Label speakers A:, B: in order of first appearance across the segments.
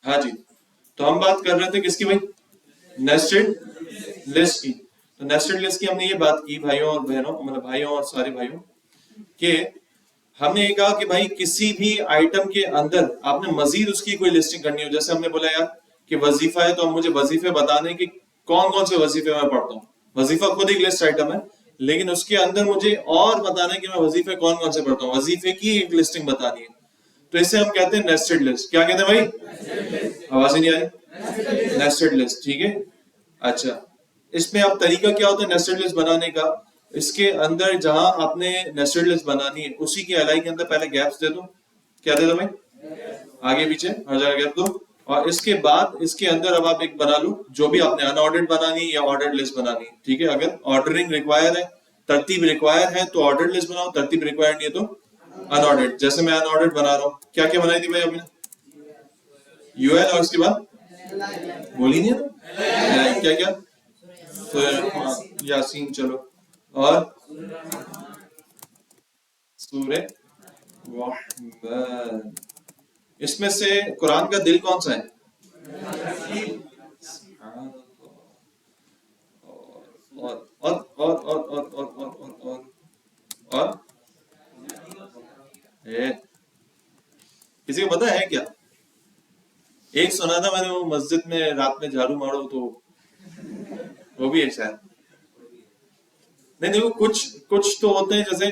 A: हाँ जी। तो हम बात कर रहे थे किसकी भाई? नेस्टेड लिस्ट की। तो नेस्टेड लिस्ट की हमने ये बात की भाइयों और बहनों, मतलब भाइयों और सारे भाइयों, कि हमने ये कहा कि भाई किसी भी आइटम के अंदर आपने मजीद उसकी कोई लिस्टिंग करनी हो। जैसे हमने बोला यार कि वजीफा है, तो हम मुझे वजीफे बताने कि कौन कौन से वजीफे मैं पढ़ता हूँ। वजीफा खुद एक लिस्ट आइटम है, लेकिन उसके अंदर मुझे और बताना है कि मैं वजीफे कौन कौन से पढ़ता हूँ, वजीफे की एक लिस्टिंग बतानी है। तो इसे हम कहते हैं नेस्टेड लिस्ट। क्या कहते हैं भाई? आवाज ही नहीं आ रही। नेस्टेड लिस्ट, ठीक है। अच्छा, इसमें अब तरीका क्या होता है नेस्टेड लिस्ट बनाने का? इसके अंदर जहां आपने नेस्टेड लिस्ट बनानी है उसी की अलाई के अंदर पहले गैप्स दे दो। क्या दे दो भाई? आगे पीछे हर जगह गैप दो। और इसके बाद इसके अंदर अब आप एक बना लो, जो भी आपने अनऑर्डर्ड बनानी या ऑर्डर्ड लिस्ट बनानी, ठीक है। अगर ऑर्डरिंग रिक्वायर है, तरतीब रिक्वायर है, तो ऑर्डर्ड लिस्ट बनाओ। तरतीब रिक्वायर नहीं है तो अनऑर्डर्ड। जैसे मैं अनऑर्डर्ड बना रहा हूँ, क्या क्या बनाई थी भाई आपने? यूएल, और उसके बाद बोली नहीं है ना क्या क्या? तो हाँ, यासीन, चलो। और सूर्य रहमान। इसमें से कुरान का दिल कौन सा है? और ए, किसी को पता है क्या? एक सुना था मैंने, वो मस्जिद में रात में झाड़ू मारो तो वो भी है शायद। नहीं देखो, कुछ कुछ तो होते हैं जैसे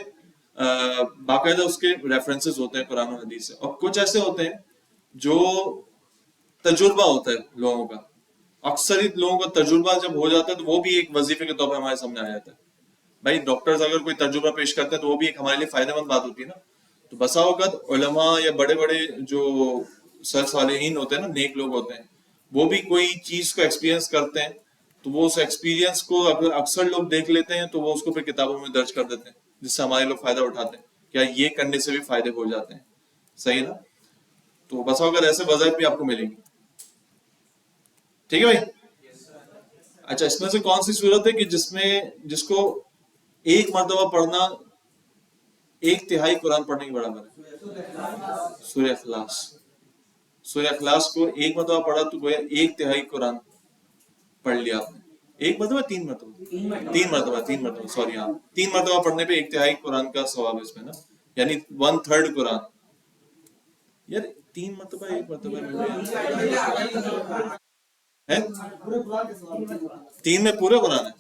A: बाकायदा उसके रेफरेंसेस होते हैं कुरान और हदीस से, और कुछ ऐसे होते हैं जो तजुर्बा होता है लोगों का। अक्सर ही लोगों का तजुर्बा जब हो जाता है तो वो भी एक वजीफे के तौर पर हमारे सामने आ जाता है। भाई डॉक्टर्स अगर कोई तजुर्बा पेश करते हैं तो वो भी एक हमारे लिए फायदेमंद बात होती है ना। तो बसा औकत उलमा या बड़े बड़े जो सर सालेहीन होते हैं ना, नेक लोग होते हैं, वो भी कोई चीज को एक्सपीरियंस करते हैं, तो वो उस एक्सपीरियंस को अगर अक्सर लोग देख लेते हैं तो वो उसको फिर किताबों में दर्ज कर देते हैं, जिससे हमारे लोग फायदा उठाते हैं। क्या ये करने से भी फायदे हो जाते हैं? सही है ना? तो बसा औकत ऐसे वज़ाइफ भी आपको मिलेंगी। ठीक है भाई। अच्छा, इसमें से कौन सी सूरत है कि जिसमें जिसको एक मर्तबा पढ़ना एक तिहाई कुरान पढ़ने के बराबर है? सूर्य अखलास। सूर्य अखलास को एक मर्तबा पढ़ा तो गोया एक तिहाई कुरान पढ़ लिया आपने। एक मर्तबा, तीन मर्तबा? तीन मर्तबा, सॉरी, हाँ, तीन मर्तबा पढ़ने पे एक तिहाई कुरान का सवाब है इसमें ना, यानी वन थर्ड कुरान। यार तीन मर्तबा एक मर्तबा है? तीन में पूरा कुरान है?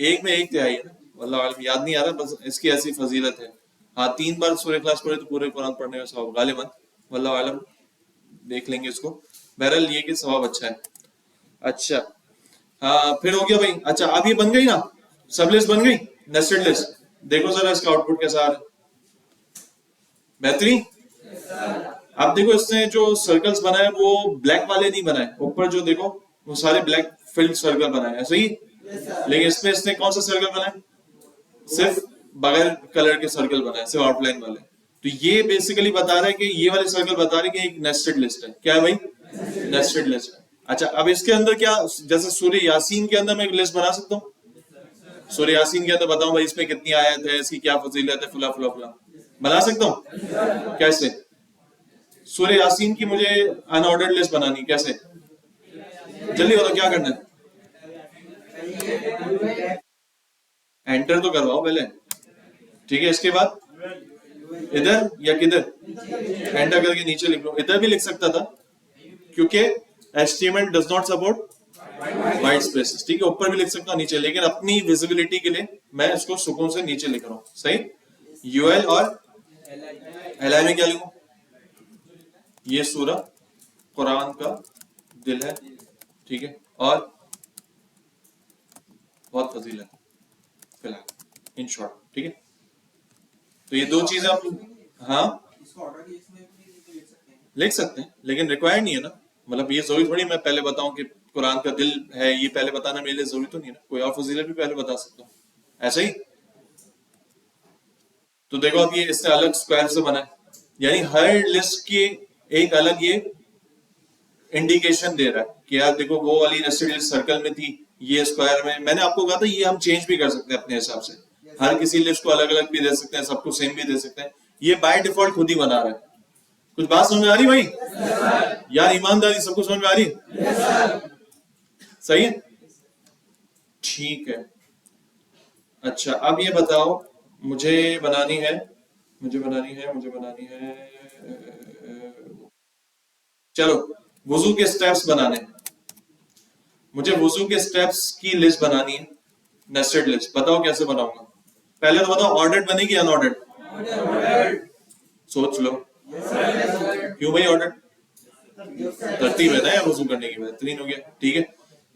A: एक में एक तिहाई है ना, वल्लाह आलम, याद नहीं आ रहा, बस इसकी ऐसी फजीलत है। हाँ, तीन बार सूर्य क्लास पढ़े तो पूरे कुरान पढ़ने का सवाब गालिबन, वल्लाह आलम, देख लेंगे इसको। बहरहाल ये कि सवाब अच्छा है। अच्छा, हाँ, फिर हो गया भाई। अच्छा, अब ये बन गई ना, सब लिस्ट बन गई, नेस्टेड लिस्ट। देखो जरा इसका आउटपुट कैसा आ रहा है। बेहतरीन। अब देखो, इसने जो सर्कल्स बनाए वो ब्लैक वाले नहीं बनाए, ऊपर जो देखो वो सारे ब्लैक फिल्ड सर्कल बनाए, ऐसे ही। लेकिन इसमें इसने कौन सा सर्कल बनाए? सिर्फ बगैर कलर के सर्कल बनाए, सिर्फ आउटलाइन वाले। तो ये बेसिकली बता रहा है कि ये वाले सर्कल बता रहे हैं कि एक नेस्टेड लिस्ट है। क्या है भाई? नेस्टेड लिस्ट है। अच्छा, अब इसके अंदर क्या, जैसे सूर्य यासीन के अंदर मैं एक लिस्ट बना सकता हूँ। सूर्य यासीन के अंदर बताऊं भाई इसमें कितनी आयत है, इसकी क्या फजीलत है, फुला फुला फुला, बना सकता हूँ? कैसे? सूर्य यासीन की मुझे अनऑर्डर्ड लिस्ट बनानी, कैसे? जल्दी बताओ क्या करना है। एंटर तो करवाओ पहले, ठीक है। इसके बाद इधर या किधर? एंटर करके नीचे लिख लो। इधर भी लिख सकता था क्योंकि HTML does not support white spaces, ठीक है। ऊपर भी लिख सकता हूँ, नीचे, लेकिन अपनी विजिबिलिटी के लिए मैं इसको सुकून से नीचे लिख रहा हूँ। सही। यूएल और एलआई में क्या लिखूं? ये सूरा कुरान का दिल है, ठीक है, और बहुत फजीलत है फिलहाल, इन शॉर्ट, ठीक है। तो ये दो चीजें आप, हाँ, लिख सकते हैं, लेकिन रिक्वायर्ड नहीं है ना। मतलब ये जरूरी थोड़ी मैं पहले बताऊं कि कुरान का दिल है, ये पहले बताना मेरे लिए जरूरी तो नहीं है ना। कोई और फजीलत भी पहले बता सकता हूँ, ऐसे ही। तो देखो, अब ये इससे अलग स्क्वायर से बना है, यानी हर लिस्ट की एक अलग ये इंडिकेशन दे रहा है कि यार देखो, वो वाली नेस्टेड लिस्ट सर्कल में थी, ये स्क्वायर में। मैंने आपको कहा था ये हम चेंज भी कर सकते हैं अपने हिसाब से, हर किसी लिस्ट को अलग अलग भी दे सकते हैं, सबको सेम भी दे सकते हैं। ये बाय डिफॉल्ट खुद ही बना रहा है, कुछ बात समझ में आ रही भाई? यार ईमानदारी सबको समझ में आ रही? सही है, ठीक है। अच्छा अब ये बताओ, मुझे बनानी है चलो वुजू के स्टेप्स बनाने हैं। मुझे वुजू के स्टेप्स की लिस्ट बनानी है, नेस्टेड लिस्ट। बताओ कैसे बनाऊंगा? पहले तो बताओ ऑर्डर्ड बनेगी अनऑर्डर्ड? सोच लो। क्यों भाई ऑर्डर्ड? तरतीब है ना यार वुजू करने की, बेहतरीन हो गया। ठीक है,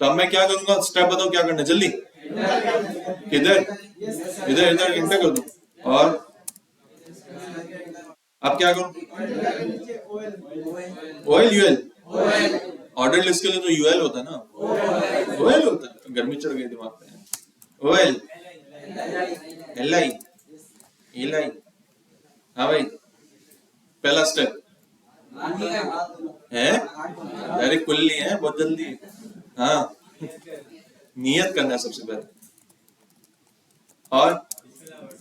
A: तो अब मैं क्या करूंगा? स्टेप बताओ क्या करना है जल्दी। किधर? इधर इधर इंटर कर दो। और अब क्या करूं? Oil UL? ऑर्डर लिस्ट के लिए तो यूएल होता है ना, ऑयल होता है। गर्मी चढ़ गई दिमाग पे। Oil L I L I. हाँ भाई, पहला स्टेप है, अरे कुल्ली है बहुत जल्दी। हाँ, नियत करना है सबसे पहले। और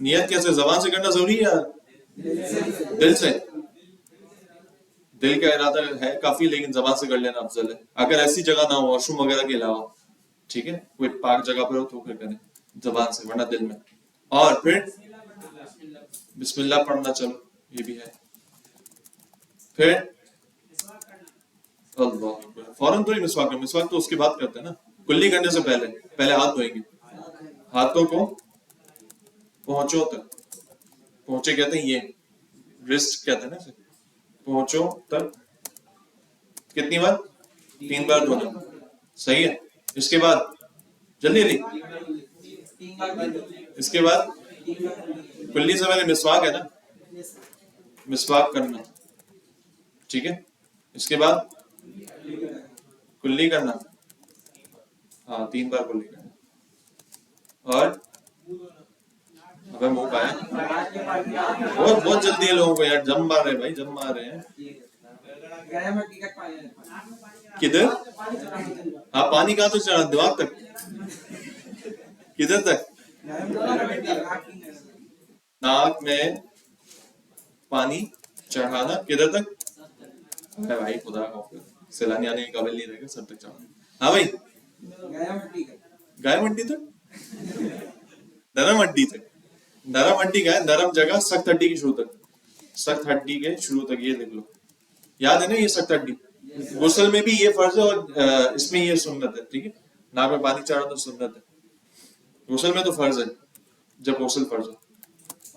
A: नियत कैसे, जबान से करना जरूरी है या दिल से? दिल का इरादा है काफी, लेकिन जबान से कर लेना अफजल है, अगर ऐसी जगह ना हो वॉशरूम वगैरह के अलावा। ठीक है, कोई पाक जगह पर हो तो फिर करें जबान से, वरना दिल में। और फिर बिस्मिल्लाह पढ़ना, चलो ये भी है। फिर अल्लाह, फौरन तो ही मिसवाक है, मिसवाक तो उसके बाद करते हैं ना, कुल्ली करने से पहले हाथ धोएंगे। हाथों को पहुंचो तक, पहुंचे कहते हैं ये, रिस्ट कहते हैं ना इसे, पहुंचो तक कितनी बार? 3 बार धोना। सही है। इसके बाद जल्दी जल्दी, इसके बाद कुल्ली से पहले मिसवाक है ना, मिसवाक करना। ठीक है, इसके बाद कुल्ली करना। हाँ 3 बार कुल्ली करना। और अबे मुंह पाया, बहुत बहुत जल्दी है लोगों को यार, जम मार रहे भाई, जम मार रहे हैं। किधर? हाँ पानी कहाँ तो चढ़ा, दिमाग तक? किधर तक? नाक में पानी चढ़ाना, किधर तक? अरे भाई खुदा का सैलानी आने के काबिल नहीं रहेगा, सब तक चढ़ाना। हाँ भाई, गाय मंडी तक? नरम हड्डी तक? नरम हड्डी का है, नरम जगह सख्त हड्डी की शुरू तक, सख्त हड्डी के शुरू तक, ये देख लो। याद है ना ये सख्त हड्डी? गुस्ल में भी ये फर्ज है और इसमें ये सुन्नत है। ठीक है, नाक में पानी चढ़ा तो सुन्नत है, गुस्ल में तो फर्ज है, जब गुस्ल फर्ज है।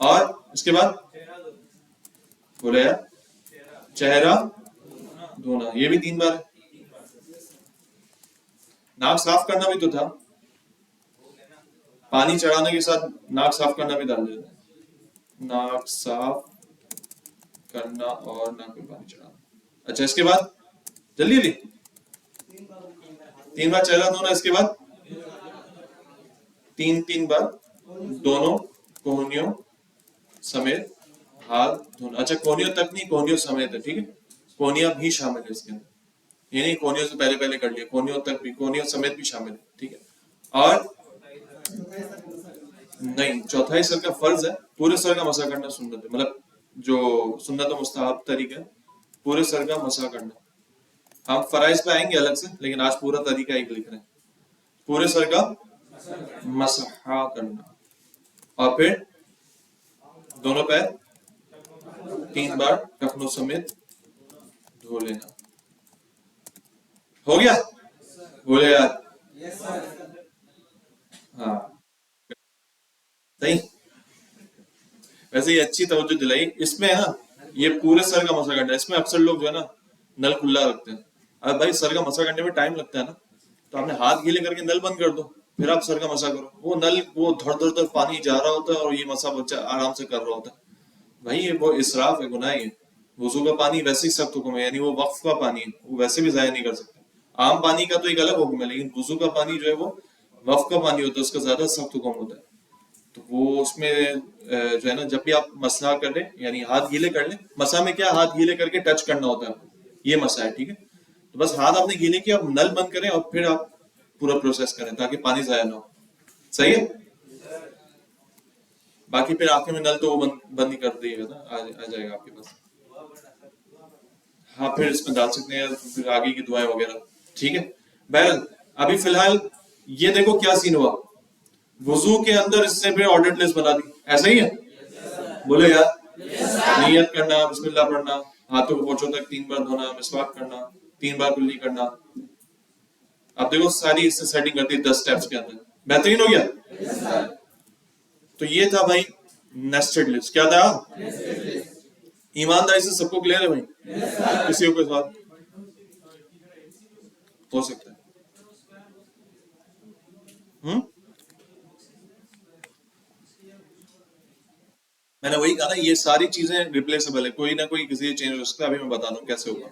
A: और इसके बाद बोले यार, चेहरा धोना, ये भी 3 बार है। नाक साफ करना भी तो था, पानी चढ़ाने के साथ नाक साफ करना भी डाल देते हैं, नाक साफ करना और नाक में पानी चढ़ाना। अच्छा इसके बाद जल्दी जल्दी 3 बार चेहरा धोना, इसके बाद 3 बार दोनों कोहनियों समेत हाथ धोना। अच्छा कोहनियों तक नहीं, कोहनियों समेत है। ठीक है, कोहनियां भी शामिल है इसके अंदर, ये नहीं कोहनियों से पहले कर लिया, कोहनियों तक भी, कोहनियों समेत भी शामिल है। ठीक है, और नहीं, चौथाई सर का फर्ज है, पूरे सर का मसा करना सुन्नत है, मतलब जो सुन्नत और मुस्तहब तरीका है, पूरे सर का मसा करना। हम फराइज पे आएंगे अलग से, लेकिन आज पूरा तरीका एक लिख रहे हैं, पूरे सर का मसहा करना। और फिर दोनों पैर 3 बार टखनों समेत धो लेना। हो गया? बोले यार हाँ सही। वैसे ये अच्छी तवज्जो दिलाई, इसमें है ना ये पूरे सर का मसा करना है। इसमें अक्सर लोग जो है ना नल खुला रखते हैं। अब भाई सर का मसा करने में टाइम लगता है ना, तो आपने हाथ गीले करके नल बंद कर दो, फिर आप सर का मसा करो। वो नल वो धड़ धड़ धड़ पानी जा रहा होता है और ये मसा बच्चा आराम से कर रहा होता है। भाई ये वो इसराफ है, गुनाह है। वुजू का पानी वैसे ही सख्त हुक्म है, यानी वो वक्फ का पानी है, वो वैसे भी जाया नहीं कर सकते। आम पानी का तो एक अलग हुक्म है, लेकिन वुजू का पानी जो है वो वक्फ का पानी होता है, उसका ज्यादा सख्त हुक्म होता है। तो वो उसमें जो है ना, जब भी आप मसला कर ले, यानी हाथ गीले कर ले, मसा में क्या हाथ गीले करके टच करना होता है, ये मसा है। ठीक है, तो बस हाथ आपने गीले किया, आप नल बंद करें और फिर आप पूरा प्रोसेस करें ताकि पानी जाया ना हो। सही है? बाकी फिर आंखें में नल तो वो बंद ही कर दिएगा ना, आ जाएगा आपके पास। हाँ फिर इसमें डाल सकते हैं फिर आगे की दुआएं वगैरह, ठीक है। बहरहाल अभी फिलहाल ये देखो क्या सीन हुआ, वजू के अंदर इससे फिर ऑर्डर्ड लिस्ट बना दी, ऐसा ही है। बोले यार, नियत करना, बिस्मिल्लाह पढ़ना, हाथों को पोंछों तक 3 बार धोना, मिसवाक करना, 3 बार कुल्ली करना। अब देखो सारी इससे सेटिंग कर दी 10 स्टेप्स के अंदर, बेहतरीन हो गया। तो ये था भाई नेस्टेड लिस्ट, क्या था? ईमानदारी से सबको क्लियर है भाई? किसी के साथ हो सकता है। मैंने वही कहा ना, ये सारी चीजें रिप्लेसेबल है, कोई ना कोई किसी चेंज हो सकता है। अभी मैं बता दूं कैसे होगा।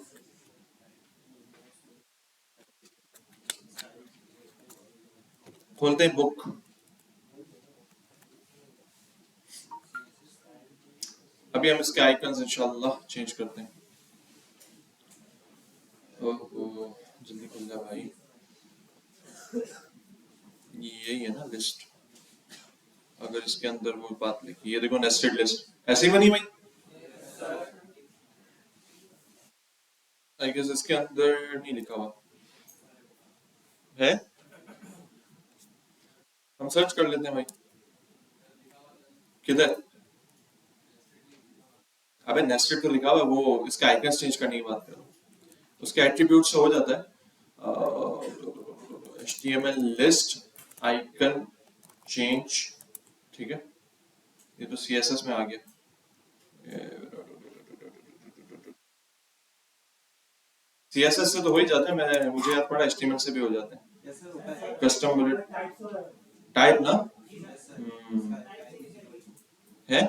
A: खोलते हैं बुक, अभी हम इसके आइकन्स इंशाल्लाह चेंज करते हैं। ओहो जल्दी खुल जा भाई, यही है ना लिस्ट। अगर इसके अंदर वो बात लिखी, ये देखो नेस्टेड लिस्ट, ऐसे ही बनी भाई। आई गेस इसके अंदर नहीं लिखा हुआ है, हम सर्च कर लेते हैं भाई। किधर? अबे नेस्टेड तो लिखा हुआ है, वो इसके आइकन्स चेंज करने की बात कर रहा हूँ। उसके एट्रीब्यूट्स हो जाता है, HTML लिस्ट आइकन चेंज, ठीक है। ये तो CSS में आ गया। CSS से तो हो ही जाता है, मैं मुझे याद पड़ा HTML से भी हो जाते हैं। कस्टम टाइप ना है,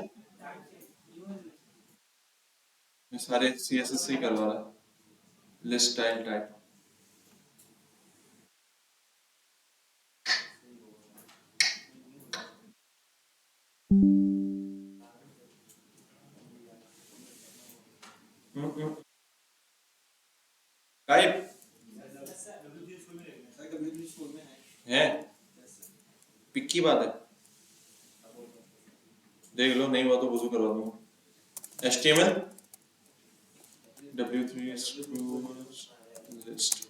A: मैं सारे CSS से ही करवा रहा, लिस्ट स्टाइल टाइप। टाइप है, पिक्की बात है, देख लो, नहीं हुआ तो वजू करवा दूंगा। HTML W3 लिस्ट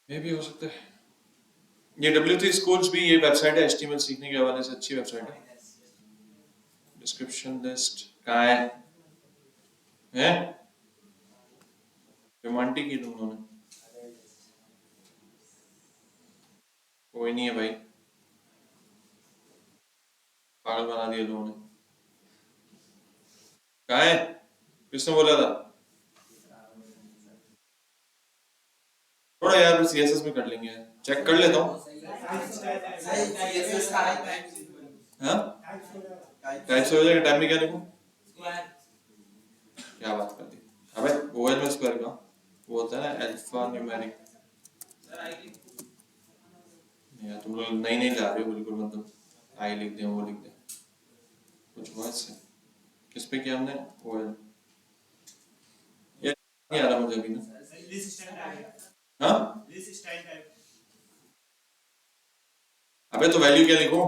A: ये भी हो सकता है। ये W3 स्कूल्स भी ये वेबसाइट है HTML सीखने के हवाले से, अच्छी वेबसाइट है। डिस्क्रिप्शन लिस्ट कहाँ है? रोमांटिक की तुम लोगों ने, कोई नहीं है भाई, पागल बना दिया लोगों ने। कहाँ है? किसने बोला था? थोड़ा यार CSS में कर लेंगे, चेक कर लेता हूँ। हाँ टाइप से हो जाएगा, टाइप में क्या लिखूं? क्या बात कर दी? अबे OL में स्क्वायर का वो होता है ना अल्फा न्यूमेरिक। यार तुम लोग नहीं नहीं ला रहे हो बिल्कुल, मतलब आई लिख दें वो लिख दें, कुछ हुआ इससे? किस पे किया हमने? OL ये नहीं आ रहा मुझे अभी ना। हाँ अबे तो वैल्यू क्या लिखूं?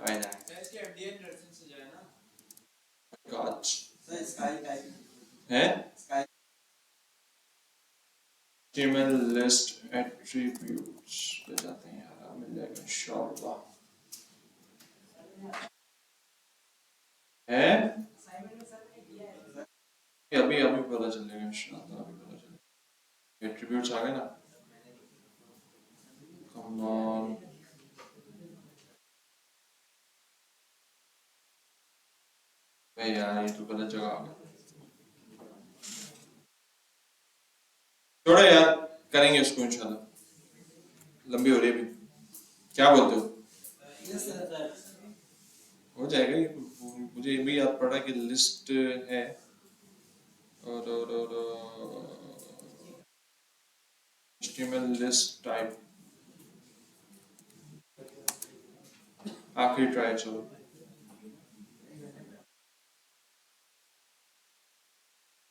A: अबे ना गॉड है HTML लिस्ट एट्रीब्यूट्स पे जाते हैं यार, मिल जाएगा इंशाल्लाह। है अभी अभी पता चलेगा इंशाल्लाह, अभी पता चलेगा। एट्रीब्यूट्स आ गए ना, कम ऑन। भाई यार ये तो गलत जगह आ गया, छोड़ो यार, करेंगे इसको इंशाल्लाह, लंबी हो रही है अभी, क्या बोलते हो? हो जाएगा ये, मुझे भी याद पड़ा कि लिस्ट है और HTML लिस्ट टाइप, आखिरी ट्राई चलो।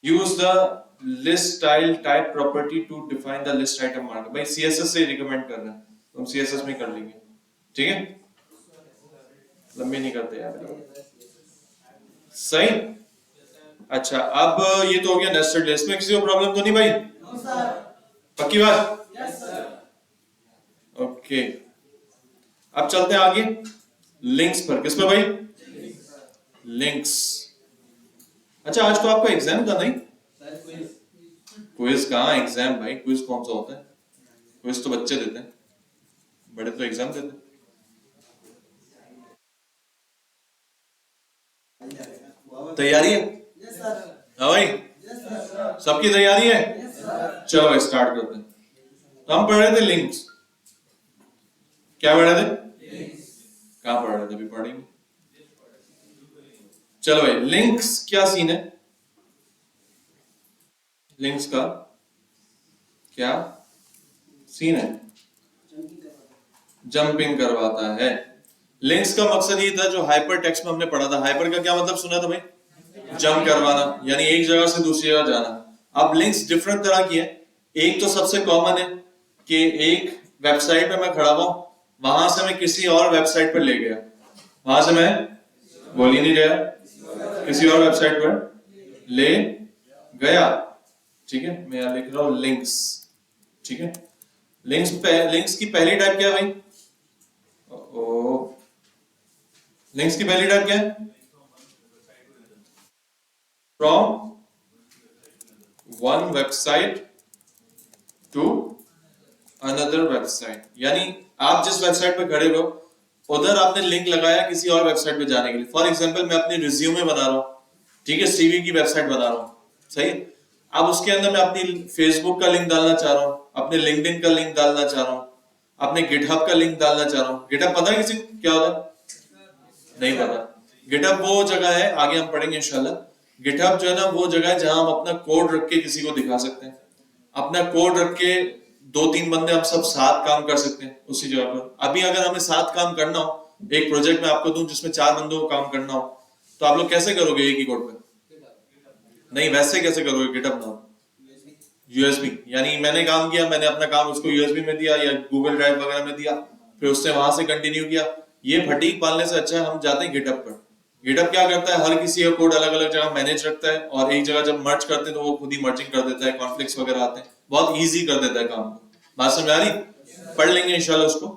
A: Use the list style type property to define the list item mark. भाई CSS से रिकमेंड कर रहे हैं तो हम CSS में कर लेंगे, ठीक है, लंबे नहीं करते यार। सही। अच्छा, अब ये तो हो गया नेस्टेड लिस्ट में, किसी को प्रॉब्लम तो नहीं भाई? पक्की बात? ओके, अब चलते हैं आगे लिंक्स पर। किस पर भाई? लिंक्स। अच्छा, आज तो आपका एग्जाम था नहीं? क्विज कहाँ एग्जाम भाई? क्विज कौन सा होता है? क्विज तो बच्चे देते हैं, बड़े तो एग्जाम देते हैं। तैयारी है? हाँ भाई, सबकी तैयारी है? चलो स्टार्ट करते हैं। तो हम पढ़ रहे थे लिंक्स। क्या पढ़ रहे थे? कहाँ पढ़ रहे थे? अभी पढ़ेंगे। चलो भाई, लिंक्स क्या सीन है? लिंक्स का क्या सीन है? जंपिंग करवाता है। लिंक्स का मकसद ये था जो हाइपर टेक्स्ट में हमने पढ़ा था। हाइपर का क्या मतलब सुना था भाई? जंप करवाना, यानी एक जगह से दूसरी जगह जाना। अब लिंक्स डिफरेंट तरह की है। एक तो सबसे कॉमन है कि एक वेबसाइट पे मैं खड़ा हुआ, वहां से मैं किसी और वेबसाइट पर ले गया। वहां से मैं बोल ही नहीं रहा, किसी और वेबसाइट पर ले गया। ठीक है, मैं यहां लिख रहा हूं लिंक्स। ठीक है, लिंक्स की पहली टाइप क्या है भाई? लिंक्स की पहली टाइप क्या है? From one website to another website, यानी आप जिस वेबसाइट पे खड़े हो उधर आपने लिंक लगाया किसी और वेबसाइट पे जाने के लिए। फॉर एग्जांपल, मैं अपनी रिज्यूमे बना रहा हूं, ठीक है, सीवी की वेबसाइट बना रहा हूं, सही। अब उसके अंदर मैं अपनी फेसबुक का लिंक डालना चाह रहा हूं, अपने लिंक्डइन का लिंक डालना चाह रहा हूं, अपने गिटहब का लिंक डालना चाह रहा हूं। गिटहब पता है किसी को क्या होता है? नहीं पता। गिटहब वो जगह है, आगे हम पढ़ेंगे इंशाल्लाह। गिटहब जो है ना, वो जगह है जहां हम अपना कोड रख के किसी को दिखा सकते हैं। अपना कोड रख के 2-3 बंदे हम सब साथ काम कर सकते हैं उसी जगह पर। अभी अगर हमें साथ काम करना हो, एक प्रोजेक्ट में आपको दूं जिसमें 4 बंदों को काम करना हो, तो आप लोग कैसे करोगे एक ही कोड पे? नहीं, वैसे कैसे करोगे? गिटहब ना, यूएसबी, यानी मैंने काम किया, मैंने अपना काम उसको यूएसबी में दिया या गूगल ड्राइव वगैरह में दिया, फिर उससे वहां से कंटिन्यू किया। ये फटीक पालने से अच्छा है हम जाते हैं गिटहब पर। गिटहब क्या करता है? हर किसी का कोड अलग अलग जगह मैनेज रखता है, और एक जगह जब मर्ज करते हैं तो वो खुद ही मर्जिंग कर देता है, कॉन्फ्लिक्ट्स वगैरह आते हैं, बहुत इजी कर देता है काम को। बात समझ आ रही? पढ़ लेंगे इंशाल्लाह उसको।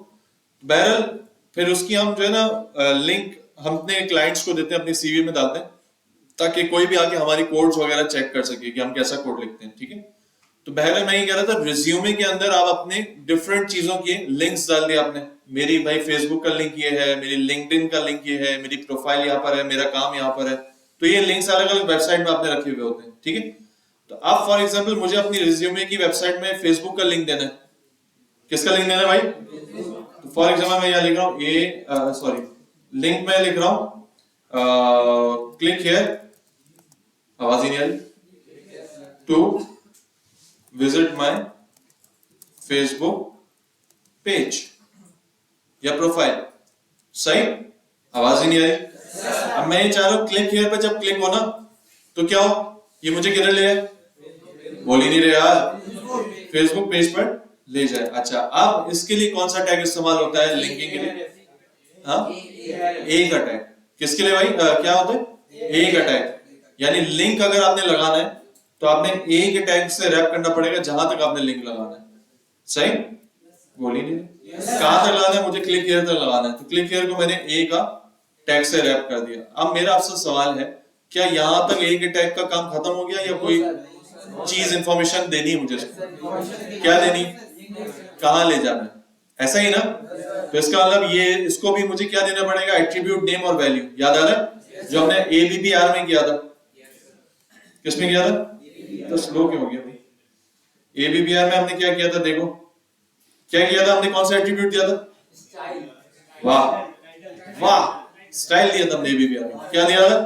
A: बहरहाल, फिर उसकी हम जो है ना लिंक हम अपने क्लाइंट्स को देते हैं, अपने सीवी में डालते हैं, ताकि कोई भी आके हमारी कोड्स वगैरह चेक कर सके कि हम कैसा कोड लिखते हैं। ठीक है, तो बहरहाल मैं ये कह रहा था, रिज्यूमे के अंदर आप अपने डिफरेंट चीजों की लिंक्स डाल दिया आपने। मेरी भाई फेसबुक का लिंक ये है, मेरी लिंक्डइन का लिंक ये है, मेरी प्रोफाइल यहाँ पर है, मेरा काम यहाँ पर है। तो ये लिंक्स अलग अलग वेबसाइट में आपने रखे हुए होते हैं। ठीक है, तो अब फॉर एग्जांपल मुझे अपनी रिज्यूमे की वेबसाइट में फेसबुक का लिंक देना है। किसका लिंक देना है भाई? तो फॉर एग्जांपल मैं यहाँ लिख रहा हूँ सॉरी, लिंक में लिख रहा हूँ क्लिक हियर, आवाज ही नहीं आ रही, to visit my Facebook page या प्रोफाइल। सही, आवाज ही नहीं आ रही। अब मैं ये चाह रहा हूं क्लिक हियर पे जब क्लिक हो ना, तो क्या हो? ये मुझे किधर ले जाए? बोल ही नहीं रहे यार, फेसबुक पेज पर ले जाए। अच्छा, अब इसके लिए कौन सा टैग इस्तेमाल होता है लिंकिंग के लिए? हाँ, ए का टैग। किसके लिए भाई? क्या होता है? ए का टैग। यानी लिंक अगर आपने लगाना है तो आपने ए के टैग से रैप करना पड़ेगा जहां तक आपने लिंक लगाना है। सही, बोल ही नहीं। कहां तक लगाना है? मुझे क्लिक हियर तक लगाना है, तो क्लिक हियर को मैंने ए का टैग से रैप कर दिया। अब मेरा आपसे सवाल है, क्या यहां तक ए के टैग का काम खत्म हो गया या कोई चीज इंफॉर्मेशन देनी है मुझे? क्या देनी? कहां ले जाना है? ऐसा ही ना? तो इसका मतलब ये, इसको भी मुझे क्या देना पड़ेगा? एट्रीब्यूट नेम और वैल्यू। याद आ रहा है जो हमने एबीबीआर में किया था? किसमें किया था? तो स्लो क्यों हो गया भाई? एबीबीआर में हमने क्या किया था? देखो क्या किया था हमने, कौन सा एट्रीब्यूट दिया था? वाह वाह, स्टाइल दिया था हमने एबीबीआर में। क्या दिया था?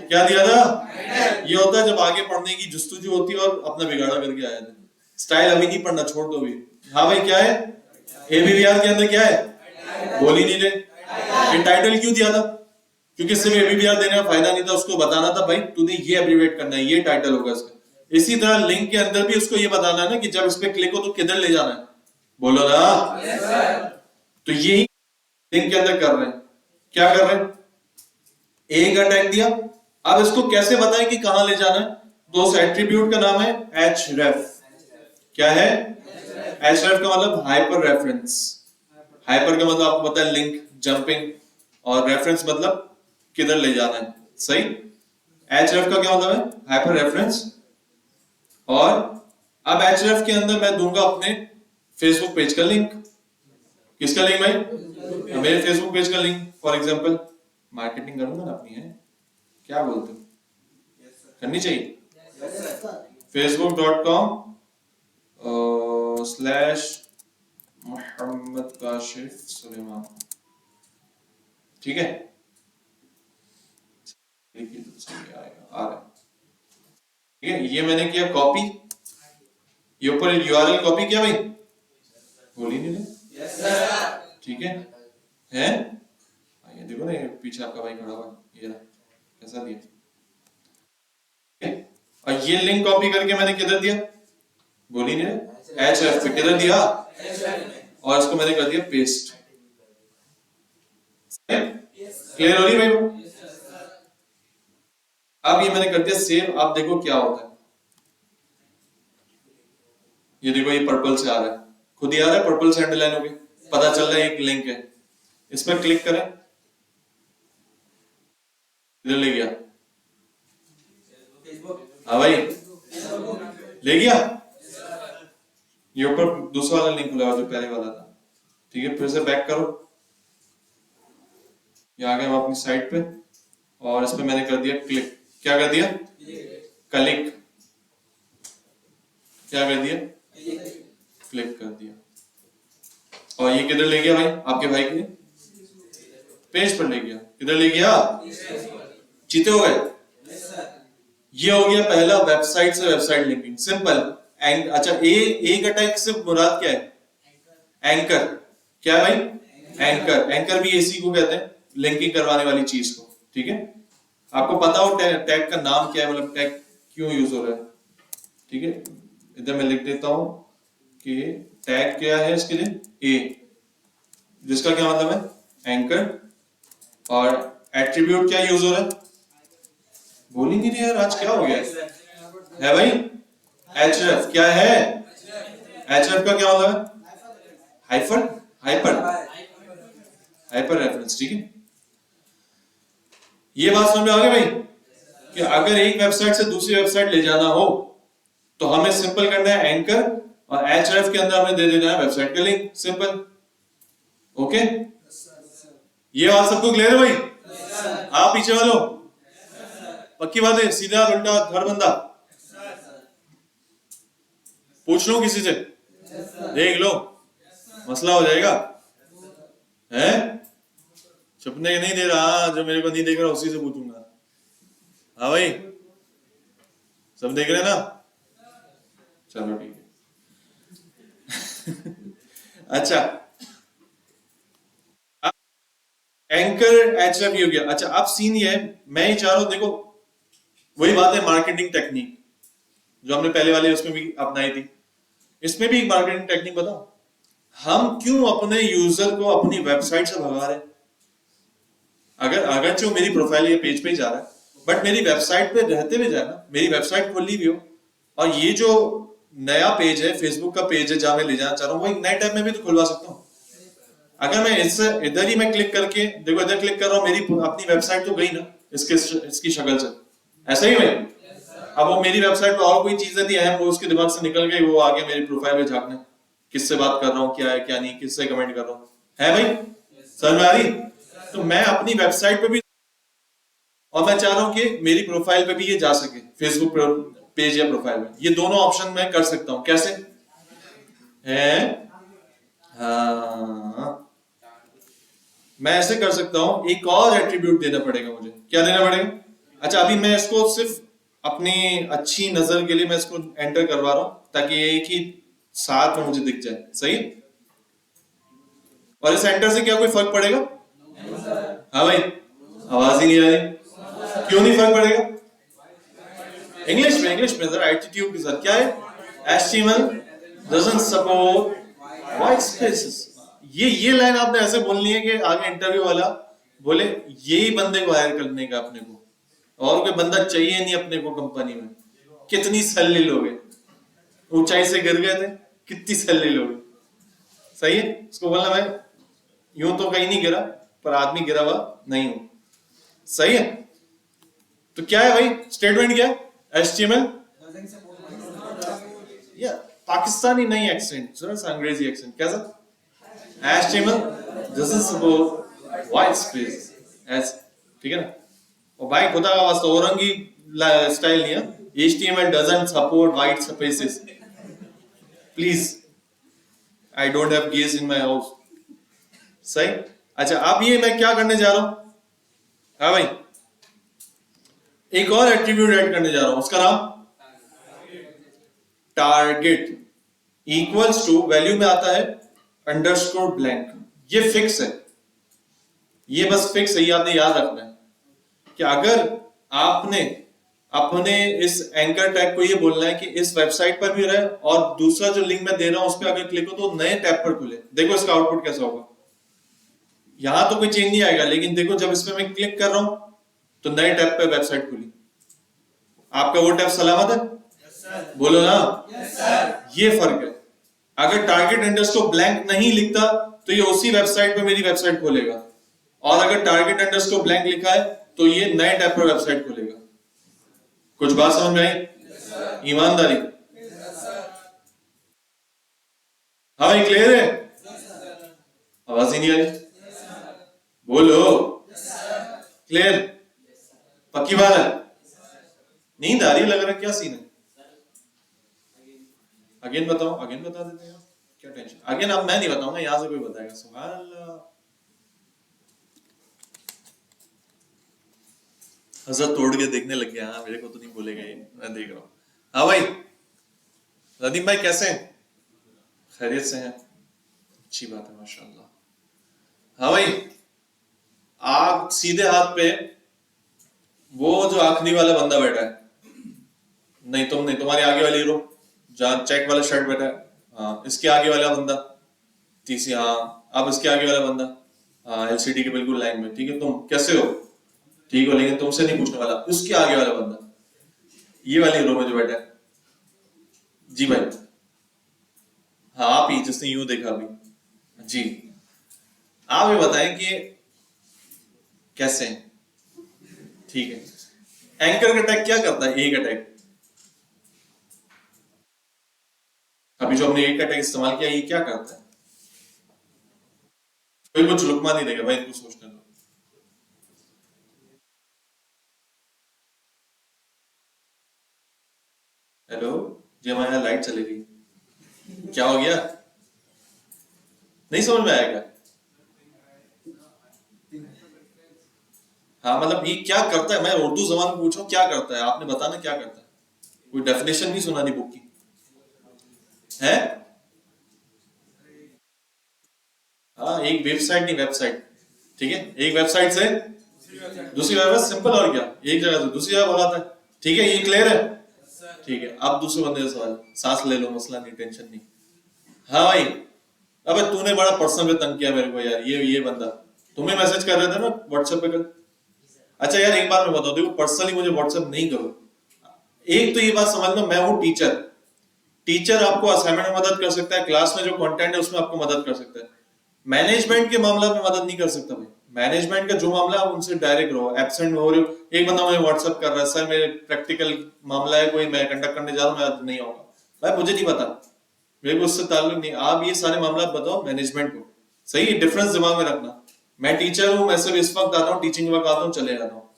A: क्या दिया था? ये होता है जब आगे पढ़ने की जुस्तुजू होती है और अपना बिगाड़ा करके आया था। स्टाइल अभी नहीं पढ़ना, छोड़ दो भी। हाँ भाई, क्या है एबीबीआर के अंदर? क्या है? बोल ही नहीं रहे। ये टाइटल क्यों दिया था? क्योंकि सिर्फ एबीबीआर देने का फायदा नहीं था, उसको बताना था भाई तूने ये एब्रीवेट करना है, ये टाइटल होगा इसका। इसी तरह लिंक के अंदर भी उसको ये बताना है ना कि जब इस पे क्लिक हो तो किधर ले जाना है। बोलो ना। तो यही लिंक के अंदर कर रहे हैं। क्या कर रहे हैं? ए का टैग दिया, अब इसको कैसे बताएं कि कहां ले जाना है? तो उस एट्रीब्यूट का नाम है href। क्या है? href का मतलब हाइपर रेफरेंस। हाइपर का मतलब आपको पता है लिंक, जंपिंग, और रेफरेंस मतलब किधर ले जाना है। सही। href का क्या मतलब है? Hyper reference. और अब href के अंदर मैं दूंगा अपने फेसबुक पेज का लिंक। किसका लिंक भाई? मेरे फेसबुक पेज का लिंक। फॉर एग्जांपल मार्केटिंग करूंगा ना अपनी, है क्या बोलते हो? करनी चाहिए। facebook.com slash Mohammad Kashif Suleman. ठीक है, देखिए तो सही आएगा, आ रहा है। ठीक है, ये मैंने किया कॉपी, ये ऊपर यूआरएल कॉपी किया भाई, बोल ही नहीं रहे। ठीक है, हैं? ये देखो ना, ये पीछे आपका भाई खड़ा हुआ है, ये रहा, कैसा दिया। ठीक है, और ये लिंक कॉपी करके मैंने किधर दिया? बोल ही नहीं रहे। href पे किधर दिया? और इसको मैंने कर दिया पेस्ट। क्लियर हो रही है भाई वो? अब ये मैंने कर दिया सेव। आप देखो क्या होता है। ये देखो, ये पर्पल से आ रहा है, खुद ही आ रहा है, पर्पल से अंडरलाइन हो गई, पता चल रहा है एक लिंक है। इस पर क्लिक करें, इधर ले गया। हाँ भाई, ले गया। ये ऊपर दूसरा वाला लिंक खुला जो पहले वाला था। ठीक है, फिर से बैक करो, ये आ गए हम अपनी साइट पे, और इस पे मैंने कर दिया क्लिक। क्या कर दिया? क्लिक। क्या कर दिया? क्लिक कर दिया। और ये किधर ले गया भाई? आपके भाई के पेज पर ले गया। किधर ले गया? जीते हो गए। ये हो गया पहला, वेबसाइट से वेबसाइट लिंकिंग, सिंपल। अच्छा, ए का टैग से मुराद क्या है? एंकर। क्या है भाई? एंकर। एंकर भी इसी को कहते हैं, लिंकिंग करवाने वाली चीज को। ठीक है, आपको पता हो टैग का नाम क्या है, मतलब टैग क्यों यूज हो रहा है। ठीक है, इधर मैं लिख देता हूं कि टैग क्या है इसके लिए, ए, जिसका क्या मतलब है? एंकर। और एट्रीब्यूट क्या यूज हो रहा है? बोल ही नहीं रहे यार, आज क्या हो गया है भाई? href। क्या है? href का क्या मतलब है? Hyper, hyper, hyper reference. ठीक है, ये बात समझ में आ गई भाई कि अगर एक वेबसाइट से दूसरी वेबसाइट ले जाना हो तो हमें सिंपल करना है एंकर, और href के अंदर हमें दे देना है वेबसाइट का लिंक। सिंपल। ओके, ये बात सबको क्लियर है भाई? आप पीछे वालों, पक्की बात है? सीधा उल्टा घर बंदा पूछ लो किसी से, देख लो, मसला हो जाएगा। है छुपने नहीं दे रहा, जो मेरे को नहीं देख रहा उसी से पूछूंगा। हाँ भाई, सब देख रहे हैं ना? चलो ठीक है। अच्छा, एंकर href हो गया। अच्छा, अब सीन ये है, मैं ही चाह रहा हूं, देखो वही बात है, मार्केटिंग टेक्निक जो हमने पहले वाले उसमें भी अपनाई थी, इसमें भी एक मार्केटिंग टेक्निक बताओ। हम क्यों अपने यूजर को अपनी वेबसाइट से भगा रहे हैं? अगर जो मेरी प्रोफाइल ये पेज पे ही जा रहा है, बट मेरी वेबसाइट पे रहते हुए जाए ना, मेरी वेबसाइट खोली भी हो, और ये जो नया पेज है, फेसबुक का पेज है जहां मैं ले जाना चाह रहा हूँ, वो एक नए टैब में भी तो खुलवा सकता हूँ। अगर मैं इससे इधर ही मैं क्लिक करके, देखो इधर क्लिक कर रहा हूँ, मेरी अपनी वेबसाइट तो गई ना इसकी शक्ल से। ऐसा ही भाई, अब वो मेरी वेबसाइट पे और कोई चीज यदि अहम वो उसके दिमाग से निकल गई, वो आ गया मेरी प्रोफाइल पे झांकने, किससे बात कर रहा हूँ, क्या है क्या नहीं, किससे कमेंट कर रहा हूँ, है भाई? समझ में आ रही? तो मैं अपनी वेबसाइट पे भी, और मैं चाह रहा हूँ कि मेरी प्रोफाइल पे भी ये जा सके, फेसबुक पेज या प्रोफाइल में, ये दोनों ऑप्शन मैं कर सकता हूँ। कैसे है? हाँ, मैं ऐसे कर सकता हूँ, एक और एट्रीब्यूट देना पड़ेगा मुझे। क्या देना पड़ेगा? अच्छा, अभी मैं इसको सिर्फ अपनी अच्छी नजर के लिए मैं इसको एंटर करवा रहा हूं, ताकि एक ही साथ में मुझे दिख जाए। सही? और इस एंटर से क्या कोई फर्क पड़ेगा? हाँ भाई, आवाज ही नहीं आ रही। क्यों नहीं फर्क पड़ेगा? इंग्लिश में जरा एटीट्यूड के साथ। क्या है? HTML doesn't support white spaces। ये लाइन आपने ऐसे बोलनी है कि आगे इंटरव्यू वाला बोले यही बंदे को हायर करने का अपने को, और कोई बंदा चाहिए नहीं अपने को कंपनी में। कितनी सैलरी लोगे? ऊंचाई से गिर गए थे, कितनी सैलरी लोगे? सही है, उसको बोलना मैं यूं तो कहीं नहीं गिरा, पर आदमी गिरा हुआ नहीं हूं। सही है, तो क्या है भाई स्टेटमेंट, क्या है? HTML या पाकिस्तानी नहीं एक्सेंट, जरा सा अंग्रेजी एक्सेंट कैसा? HTML doesn't support white space as, ठीक है ना? और भाई खुदा का वास्ता औरंगी स्टाइल नहीं है, HTML doesn't support white spaces please, I don't have gays in my house। सही। अच्छा, अब ये मैं क्या करने जा रहा हूं? हाँ भाई, एक और एट्रीब्यूट ऐड करने जा रहा हूं, उसका नाम टारगेट इक्वल्स टू, वैल्यू में आता है अंडरस्कोर ब्लैंक। ये फिक्स है, ये बस फिक्स है, ये आपने याद रखना है कि अगर आपने अपने इस एंकर टैग को ये बोलना है कि इस वेबसाइट पर भी रहे और दूसरा जो लिंक मैं दे रहा हूं उस पर अगर क्लिक हो तो नए टैब पर खुले। देखो इसका आउटपुट कैसा होगा। यहां तो कोई चेंज नहीं आएगा, लेकिन देखो जब इस पे मैं क्लिक कर रहा हूं तो नए टैब पे वेबसाइट खुली। आपका वो टैब सलामत है? yes, बोलो ना। yes, ये फर्क है। अगर टारगेट अंडरस्कोर ब्लैंक नहीं लिखता तो ये उसी वेबसाइट पे मेरी वेबसाइट खोलेगा, और अगर टारगेट अंडरस्कोर ब्लैंक लिखा है तो ये नए टैब पर वेबसाइट खोलेगा। कुछ बात समझ में आई? yes, ईमानदारी। yes, हाँ भाई, क्लियर है? yes, आवाज ही नहीं आ रही। yes, बोलो। क्लियर? yes, पक्की बात है? नींद आ रही लग रहा है, क्या सीन है? अगेन बताओ, अगेन बता देते हैं, क्या टेंशन? अगेन अब मैं नहीं बताऊंगा, यहां से कोई बताएगा। सुभान अल्लाह, हजरत तोड़ के देखने लग गया। हाँ, मेरे को तो नहीं बोलेगा ये, मैं देख रहा हूँ। हाँ भाई, रदीम भाई कैसे हैं? खैरियत से हैं? अच्छी बात है, माशाल्लाह। हाँ भाई, आप सीधे हाथ पे वो जो आखिरी वाला बंदा बैठा है, नहीं तुम नहीं, तुम्हारी आगे वाली रो जहाँ चेक वाला शर्ट बैठा है, हाँ इसके आगे वाला बंदा, तीसरी, हाँ अब इसके आगे वाला बंदा, हाँ LCD के बिल्कुल लाइन में, ठीक है। तुम कैसे हो? ठीक हो, लेकिन तुमसे नहीं पूछने वाला, उसके आगे वाला बंदा, ये वाली रो में जो बैठा है। जी भाई, हाँ आप ही जिसने यूं देखा अभी, जी आप ये बताएं कि कैसे हैं? ठीक है। एंकर का टैग क्या करता है? एक अटैक, अभी जो हमने एक अटैक इस्तेमाल किया, ये क्या करता है? कोई कुछ लुकमा नहीं देगा भाई, इनको सोचने दो। हेलो जी, हमारे यहाँ लाइट चली गई, क्या हो गया? नहीं समझ में आएगा? हाँ मतलब ये क्या करता है? मैं उर्दू जबान में पूछ रहा हूँ, क्या करता है? आपने बताना क्या करता है। कोई डेफिनेशन भी सुना नहीं बुक की है? हाँ, एक वेबसाइट नहीं, वेबसाइट, ठीक है। एक वेबसाइट से दूसरी वेबसाइट, सिंपल। और क्या, एक जगह से दूसरी जगह बुलाता है, ठीक है। ये क्लियर है? ठीक है। अब दूसरे बंदे का सवाल, सांस ले लो, मसला नहीं, टेंशन नहीं। हाँ भाई, अबे तूने बड़ा पर्सनल पे तंग किया मेरे को यार। ये बंदा तुम्हें मैसेज कर रहे थे ना व्हाट्सएप पे कल। अच्छा यार, एक बात मैं बताऊं, देखो पर्सनली मुझे व्हाट्सएप नहीं करो। एक तो ये बात समझ लो, मैं हूं टीचर। टीचर आपको असाइनमेंट में मदद कर सकता है, क्लास में जो कंटेंट है उसमें आपको मदद कर सकता है। मैनेजमेंट के मामला में मदद नहीं कर सकता भाई। मैनेजमेंट का जो मामला है उनसे डायरेक्ट रहो। एब्सेंट हो रहे हो, एक बंदा मुझे व्हाट्सएप कर रहा है, सर मेरे प्रैक्टिकल मामला है, कोई मैं कंडक्ट करने जा रहा हूँ, मैं आज नहीं आऊंगा। भाई मुझे नहीं पता, मेरे को उससे ताल्लुक नहीं। आप ये सारे मामला बताओ मैनेजमेंट को। सही है, डिफरेंस दिमाग में रखना। मैं टीचर हूँ, मैं सिर्फ इस वक्त आता हूँ, टीचिंग वक्त आता हूँ, चले जाता हूँ।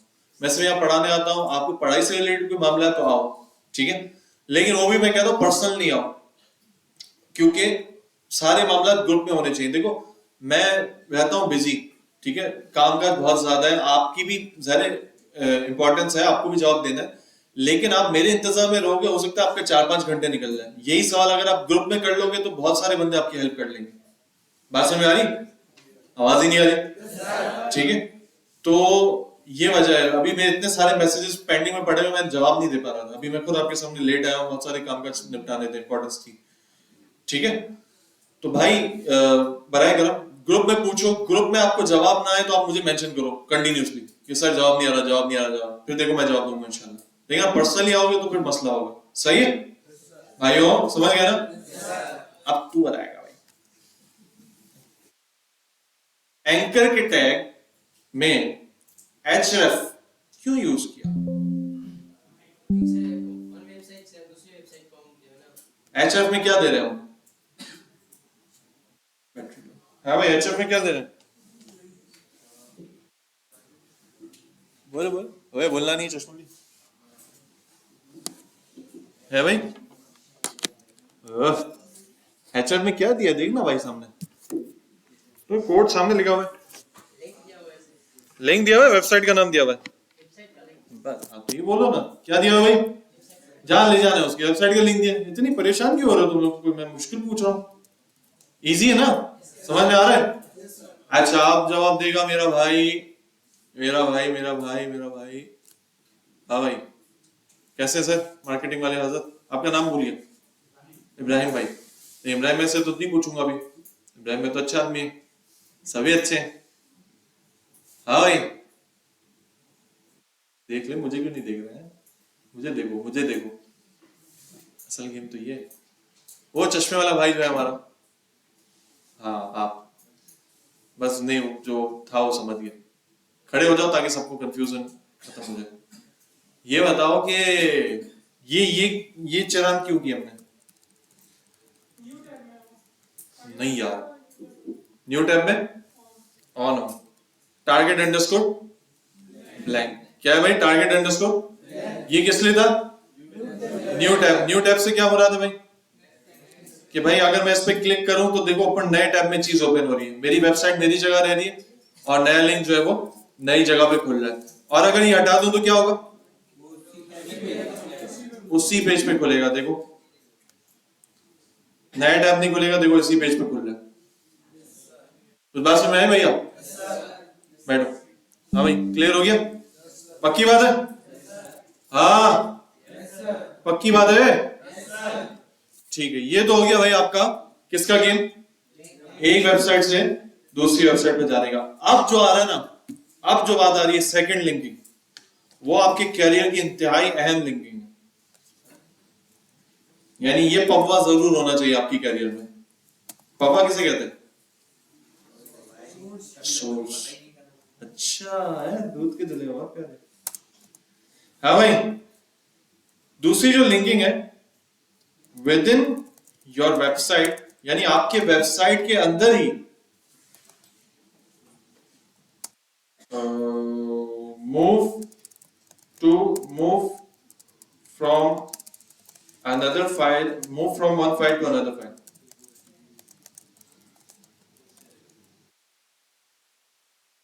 A: मैं सिर्फ यहाँ पढ़ाने आता हूँ, आपको पढ़ाई से रिलेटेड कोई मामला है तो आओ, ठीक है। लेकिन वो भी मैं कहता हूँ पर्सनल नहीं आओ, क्योंकि सारे मामला ग्रुप में होने चाहिए। देखो मैं रहता हूँ बिजी, ठीक है, कामकाज बहुत ज्यादा है, आपकी भी ज़ाहिर इंपॉर्टेंस है, आपको भी जवाब देना है। लेकिन आप मेरे इंतजार में रहोगे, हो सकता है आपके 4-5 घंटे निकल जाए। यही सवाल अगर आप ग्रुप में कर लोगे तो बहुत सारे बंदे आपकी हेल्प कर लेंगे। बात समझ में आ रही? आवाज ही नहीं आ रही, ठीक है। तो ये वजह है, अभी मैं इतने सारे मैसेजेस पेंडिंग में पड़े हुए, मैं जवाब नहीं दे पा रहा था। अभी मैं खुद आपके सामने लेट आया हूँ, बहुत सारे काम काज निपटाने थे, इंपॉर्टेंस थी, ठीक है। तो भाई बराए करम ग्रुप में पूछो, ग्रुप में आपको जवाब ना आए तो आप मुझे मेंशन करो कंटिन्यूअसली कि सर जवाब नहीं आ रहा, जवाब नहीं आ रहा, जवाब, फिर देखो मैं जवाब दूंगा इंशाल्लाह। लेकिन आप पर्सनली आओगे तो फिर मसला होगा। सही है भाइयों, समझ गए ना? अब तू बताएगा भाई, एंकर के टैग में href क्यों यूज किया? href में क्या दे रहे हो? हाँ भाई, href में क्या दे रहे हैं? बोलो बोलो, ओए बोलना नहीं, चश्मा भी है भाई। href में क्या दिया देखना भाई सामने, तो कोड सामने लिखा हुआ है, लिंक दिया हुआ है, वेबसाइट का नाम दिया हुआ है। बस आप तो ये बोलो ना क्या दिया हुआ है भाई, जहां ले जाना है उसकी वेबसाइट का लिंक दिया। इतनी परेशान क्यों हो रहे हो तुम लोग? मैं मुश्किल पूछ रहा हूँ, इजी है ना, समझ में आ रहा है? अच्छा आप जवाब देगा मेरा भाई, मेरा भाई, मेरा भाई, मेरा भाई। हाँ भाई, कैसे सर मार्केटिंग वाले हजरत, आपका नाम भूल गया? इब्राहिम भाई। इब्राहिम में से तो नहीं पूछूंगा अभी, इब्राहिम में तो अच्छा आदमी है, सभी अच्छे हैं। हाँ भाई, देख ले, मुझे क्यों नहीं देख रहे हैं? मुझे देखो, मुझे देखो, असल गेम तो ये है। वो चश्मे वाला भाई जो है हमारा, हाँ आप बस नहीं, जो था वो समझ गए। खड़े हो जाओ ताकि सबको कंफ्यूजन खत्म हो जाए। ये बताओ कि ये चलान क्यों किया हमने? नहीं यार, न्यू टैब में ऑन हो, टारगेट अंडरस्कोर ब्लैंक। क्या है भाई टारगेट अंडरस्कोर? ये किस लिए था? New tab. न्यू टैब से क्या हो रहा था भाई कि भाई अगर मैं इस पे क्लिक करूं तो देखो ऊपर नए टैब में चीज ओपन हो रही है, मेरी वेबसाइट मेरी जगह रह रही है और नया लिंक जो है वो नई जगह पे खुल रहा है। और अगर ये हटा दूं तो क्या होगा? उसी पेज पे खुलेगा, देखो नया टैब नहीं खुलेगा, देखो इसी पेज पे खुल रहा है। तो बात समझ में आई भैया? बैठो। हाँ भाई, क्लियर हो गया? पक्की बात है? हाँ पक्की बात है, ठीक है। ये तो हो गया भाई आपका किसका गेम, एक वेबसाइट से दूसरी वेबसाइट पे जाने का। अब जो आ रहा है ना, अब जो बात आ रही है सेकंड लिंकिंग, वो आपके कैरियर की इंतहाई अहम लिंकिंग है। यानी ये पवा जरूर होना चाहिए आपकी कैरियर में। पवा किसे कहते हैं? सोर्स। अच्छा है, दूध के धुले और प्यारे। हाँ भाई, दूसरी जो लिंकिंग है विद इन योर वेबसाइट, यानी आपके वेबसाइट के अंदर ही move from another file, move from one file to another file.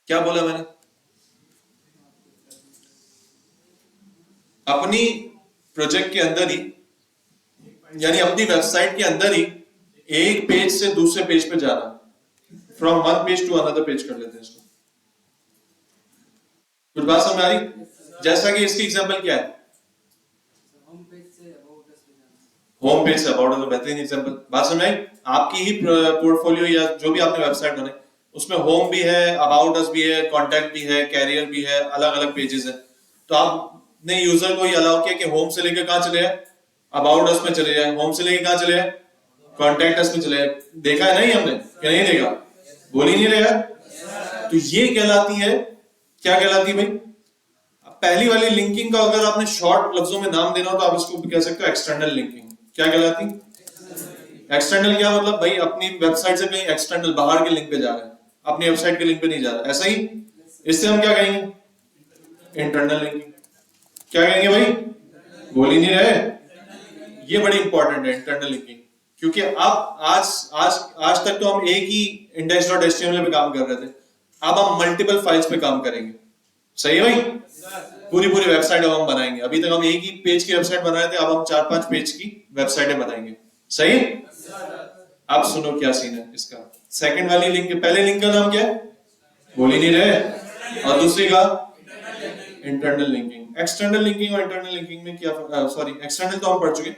A: क्या बोला मैंने? अपनी प्रोजेक्ट के अंदर ही, यानी अपनी वेबसाइट के अंदर ही एक पेज से दूसरे पेज पे जाना, from one page to another page कर लेते हैं इसको। कुछ बात समझ आ रही? जैसा कि इसकी एग्जांपल क्या है, home page say about us, बेहतरीन एग्जांपल। बात समझ आई? आपकी ही पोर्टफोलियो या जो भी आपने वेबसाइट बनाई उसमें होम भी है, अबाउट अस भी है, कांटेक्ट भी है, कैरियर भी है, अलग अलग पेजेस है। तो आपने यूजर को ये अलाउ किया कि होम से लेकर कहां चले जाए? अबाउट अस में चले जाए। होम से लेकर कहां चले जाए? कांटेक्ट अस में चले जाए। देखा है नहीं हमने कि नहीं देखा? बोल ही नहीं रहा। तो ये कहलाती है, क्या कहलाती है भाई? पहली वाली लिंकिंग का अगर आपने शॉर्ट लफ्जों में नाम देना हो तो आप इसको कह सकते हो एक्सटर्नल लिंकिंग। क्या कहलाती? एक्सटर्नल। क्या मतलब भाई? अपनी वेबसाइट से कहीं एक्सटर्नल बाहर के लिंक पे जा रहा है, अपनी वेबसाइट के लिंक पे नहीं जा रहा। ऐसा ही इससे हम क्या कहेंगे? Internal linking. क्या कहेंगे भाई? बोल ही नहीं रहे। ये बड़ी इंपॉर्टेंट है इंटरनल लिंकिंग, क्योंकि अब आज तक तो हम एक ही index.html पे काम कर रहे थे, अब हम मल्टीपल फाइल्स पे काम करेंगे। सही है भाई? पूरी वेबसाइट अब हम बनाएंगे। अभी तक हम एक ही पेज की वेबसाइट बना रहे थे, अब हम 4-5 पेज की वेबसाइटें बनाएंगे। सही? आप सुनो क्या सीन है इसका। सेकंड वाली लिंक, पहले लिंक का नाम क्या है? बोल ही नहीं रहे। और दूसरी का इंटरनल लिंकिंग। एक्सटर्नल लिंकिंग और इंटरनल लिंकिंग में क्या, सॉरी एक्सटर्नल तो हम पढ़ चुके।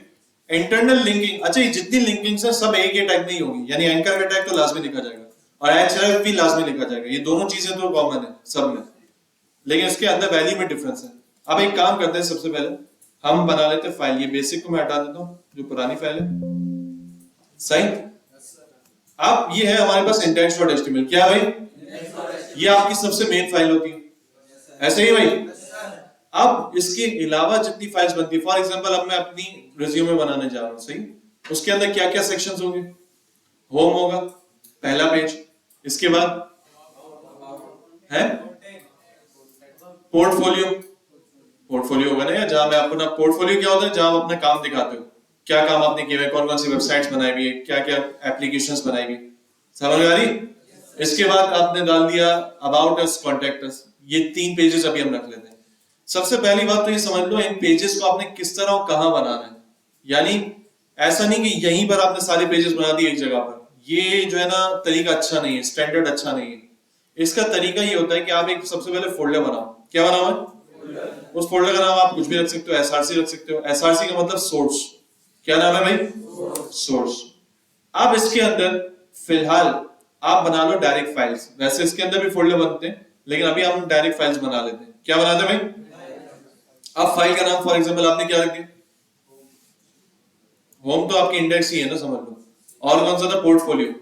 A: इंटरनल लिंकिंग, अच्छा ये जितनी लिंकिंग है सब एक ही टैग में ही होगी, यानी एंकर का टैग तो लाजमी लिखा जाएगा और href भी लाजमी लिखा जाएगा। ये दोनों चीजें तो कॉमन है सब में। लेकिन इसके अंदर वैल्यू में डिफरेंस है। अब एक काम करते हैं, सबसे पहले हम बना लेते हैं फाइल। ये बेसिक को मैं हटा देता हूँ, जो पुरानी फाइल है। सही। अब ये है हमारे पास index.html। क्या भाई? ये आपकी सबसे मेन फाइल होती है, ऐसे ही भाई। अब इसके अलावा जितनी फाइल्स बनती है, फॉर एग्जांपल अब मैं अपनी रिज्यूमे बनाने जा रहा हूँ, सही। उसके अंदर क्या क्या सेक्शंस होंगे? होम होगा, पहला पेज। इसके बाद है पोर्टफोलियो। पोर्टफोलियो होगा ना यार, जहां मैं अपना पोर्टफोलियो क्या होता है, जहां आप अपना काम दिखाते हो, क्या काम आपने किया है, कौन कौन सी वेबसाइट्स बनाई हुई है, क्या क्या एप्लीकेशंस बनाई हुई। समझ में आ रही? इसके बाद आपने डाल दिया अबाउट अस, कॉन्टेक्ट अस। ये 3 पेजेस अभी हम रख लेते हैं। सबसे पहली बात तो ये समझ लो, इन पेजेस को आपने किस तरह और कहां बनाना है। यानी ऐसा नहीं कि यहीं पर आपने सारे पेजेस बना दिए एक जगह पर। ये जो है ना तरीका अच्छा नहीं है, स्टैंडर्ड अच्छा नहीं है। इसका तरीका ये होता है कि आप एक सबसे पहले फोल्डर बनाओ। क्या बनाओ है? उस फोल्डर का नाम आप कुछ भी रख सकते हो, एसआरसी रख सकते हो। एसआरसी का मतलब सोर्स। क्या नाम है भाई? सोर्स। अब इसके अंदर फिलहाल आप बना लो डायरेक्ट फाइल्स। वैसे इसके अंदर भी फोल्डर बनते हैं, लेकिन अभी हम डायरेक्ट फाइल्स बना लेते हैं। क्या बनाते हैं भाई? अब फाइल का नाम फॉर एग्जांपल आपने क्या रख दिया? होम तो आपकी इंडेक्स ही है ना, समझ लो। और कौन सा था? पोर्टफोलियो।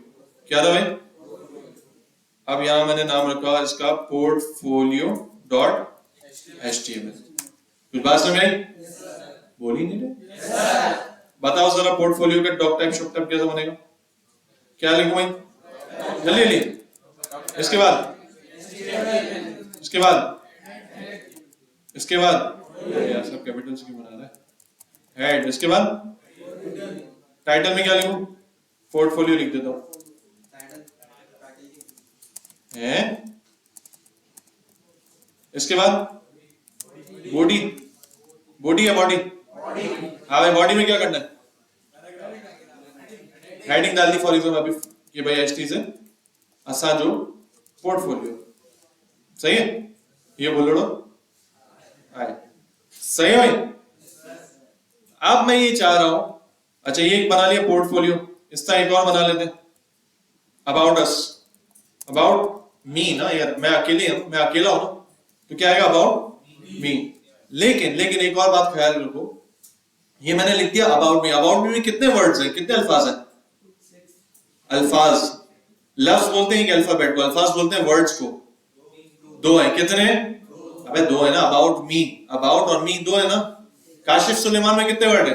A: क्या था भाई? अब यहां मैंने नाम रखा इसका पोर्टफोलियो डॉट एचटीएमएल। कुछ बात समझ आई? बोल ही नहीं रहे। बताओ जरा, पोर्टफोलियो का डॉक टाइप शॉप टाइप कैसे बनेगा? क्या लिखूं भाई? जल्दी जल्दी। इसके बाद इसके बाद इसके बाद यार सब कैपिटल्स की बना रहा है। हेड। इसके बाद टाइटल में क्या लिखूं? पोर्टफोलियो लिख देता हूं। है। इसके बाद बॉडी। बॉडी या बॉडी? हाँ भाई, बॉडी में क्या करना है? हेडिंग डाल दी फॉर एग्जांपल अभी कि भाई एचटी से असा जो पोर्टफोलियो। सही है? ये बोल लो। सही है भाई? अब मैं ये चाह रहा हूं, अच्छा ये एक बना लिया पोर्टफोलियो, इसका एक और बना लेते हैं, अबाउट अस। अबाउट मी ना यार, मैं अकेला हूं ना, तो क्या आएगा? About me. लेकिन लेकिन एक और बात ख्याल रखो, ये मैंने लिख दिया अबाउट मी। अबाउट मी में कितने वर्ड्स हैं, कितने अल्फाज हैं? अल्फाज। लफ्ज बोलते हैं कि अल्फाबेट को, अल्फाज बोलते हैं वर्ड्स को। 2 है। कितने? अबे 2 है ना। अबाउट मी, अबाउट और मी 2 है ना। काशिफ सुलेमान में कितने वर्ड है?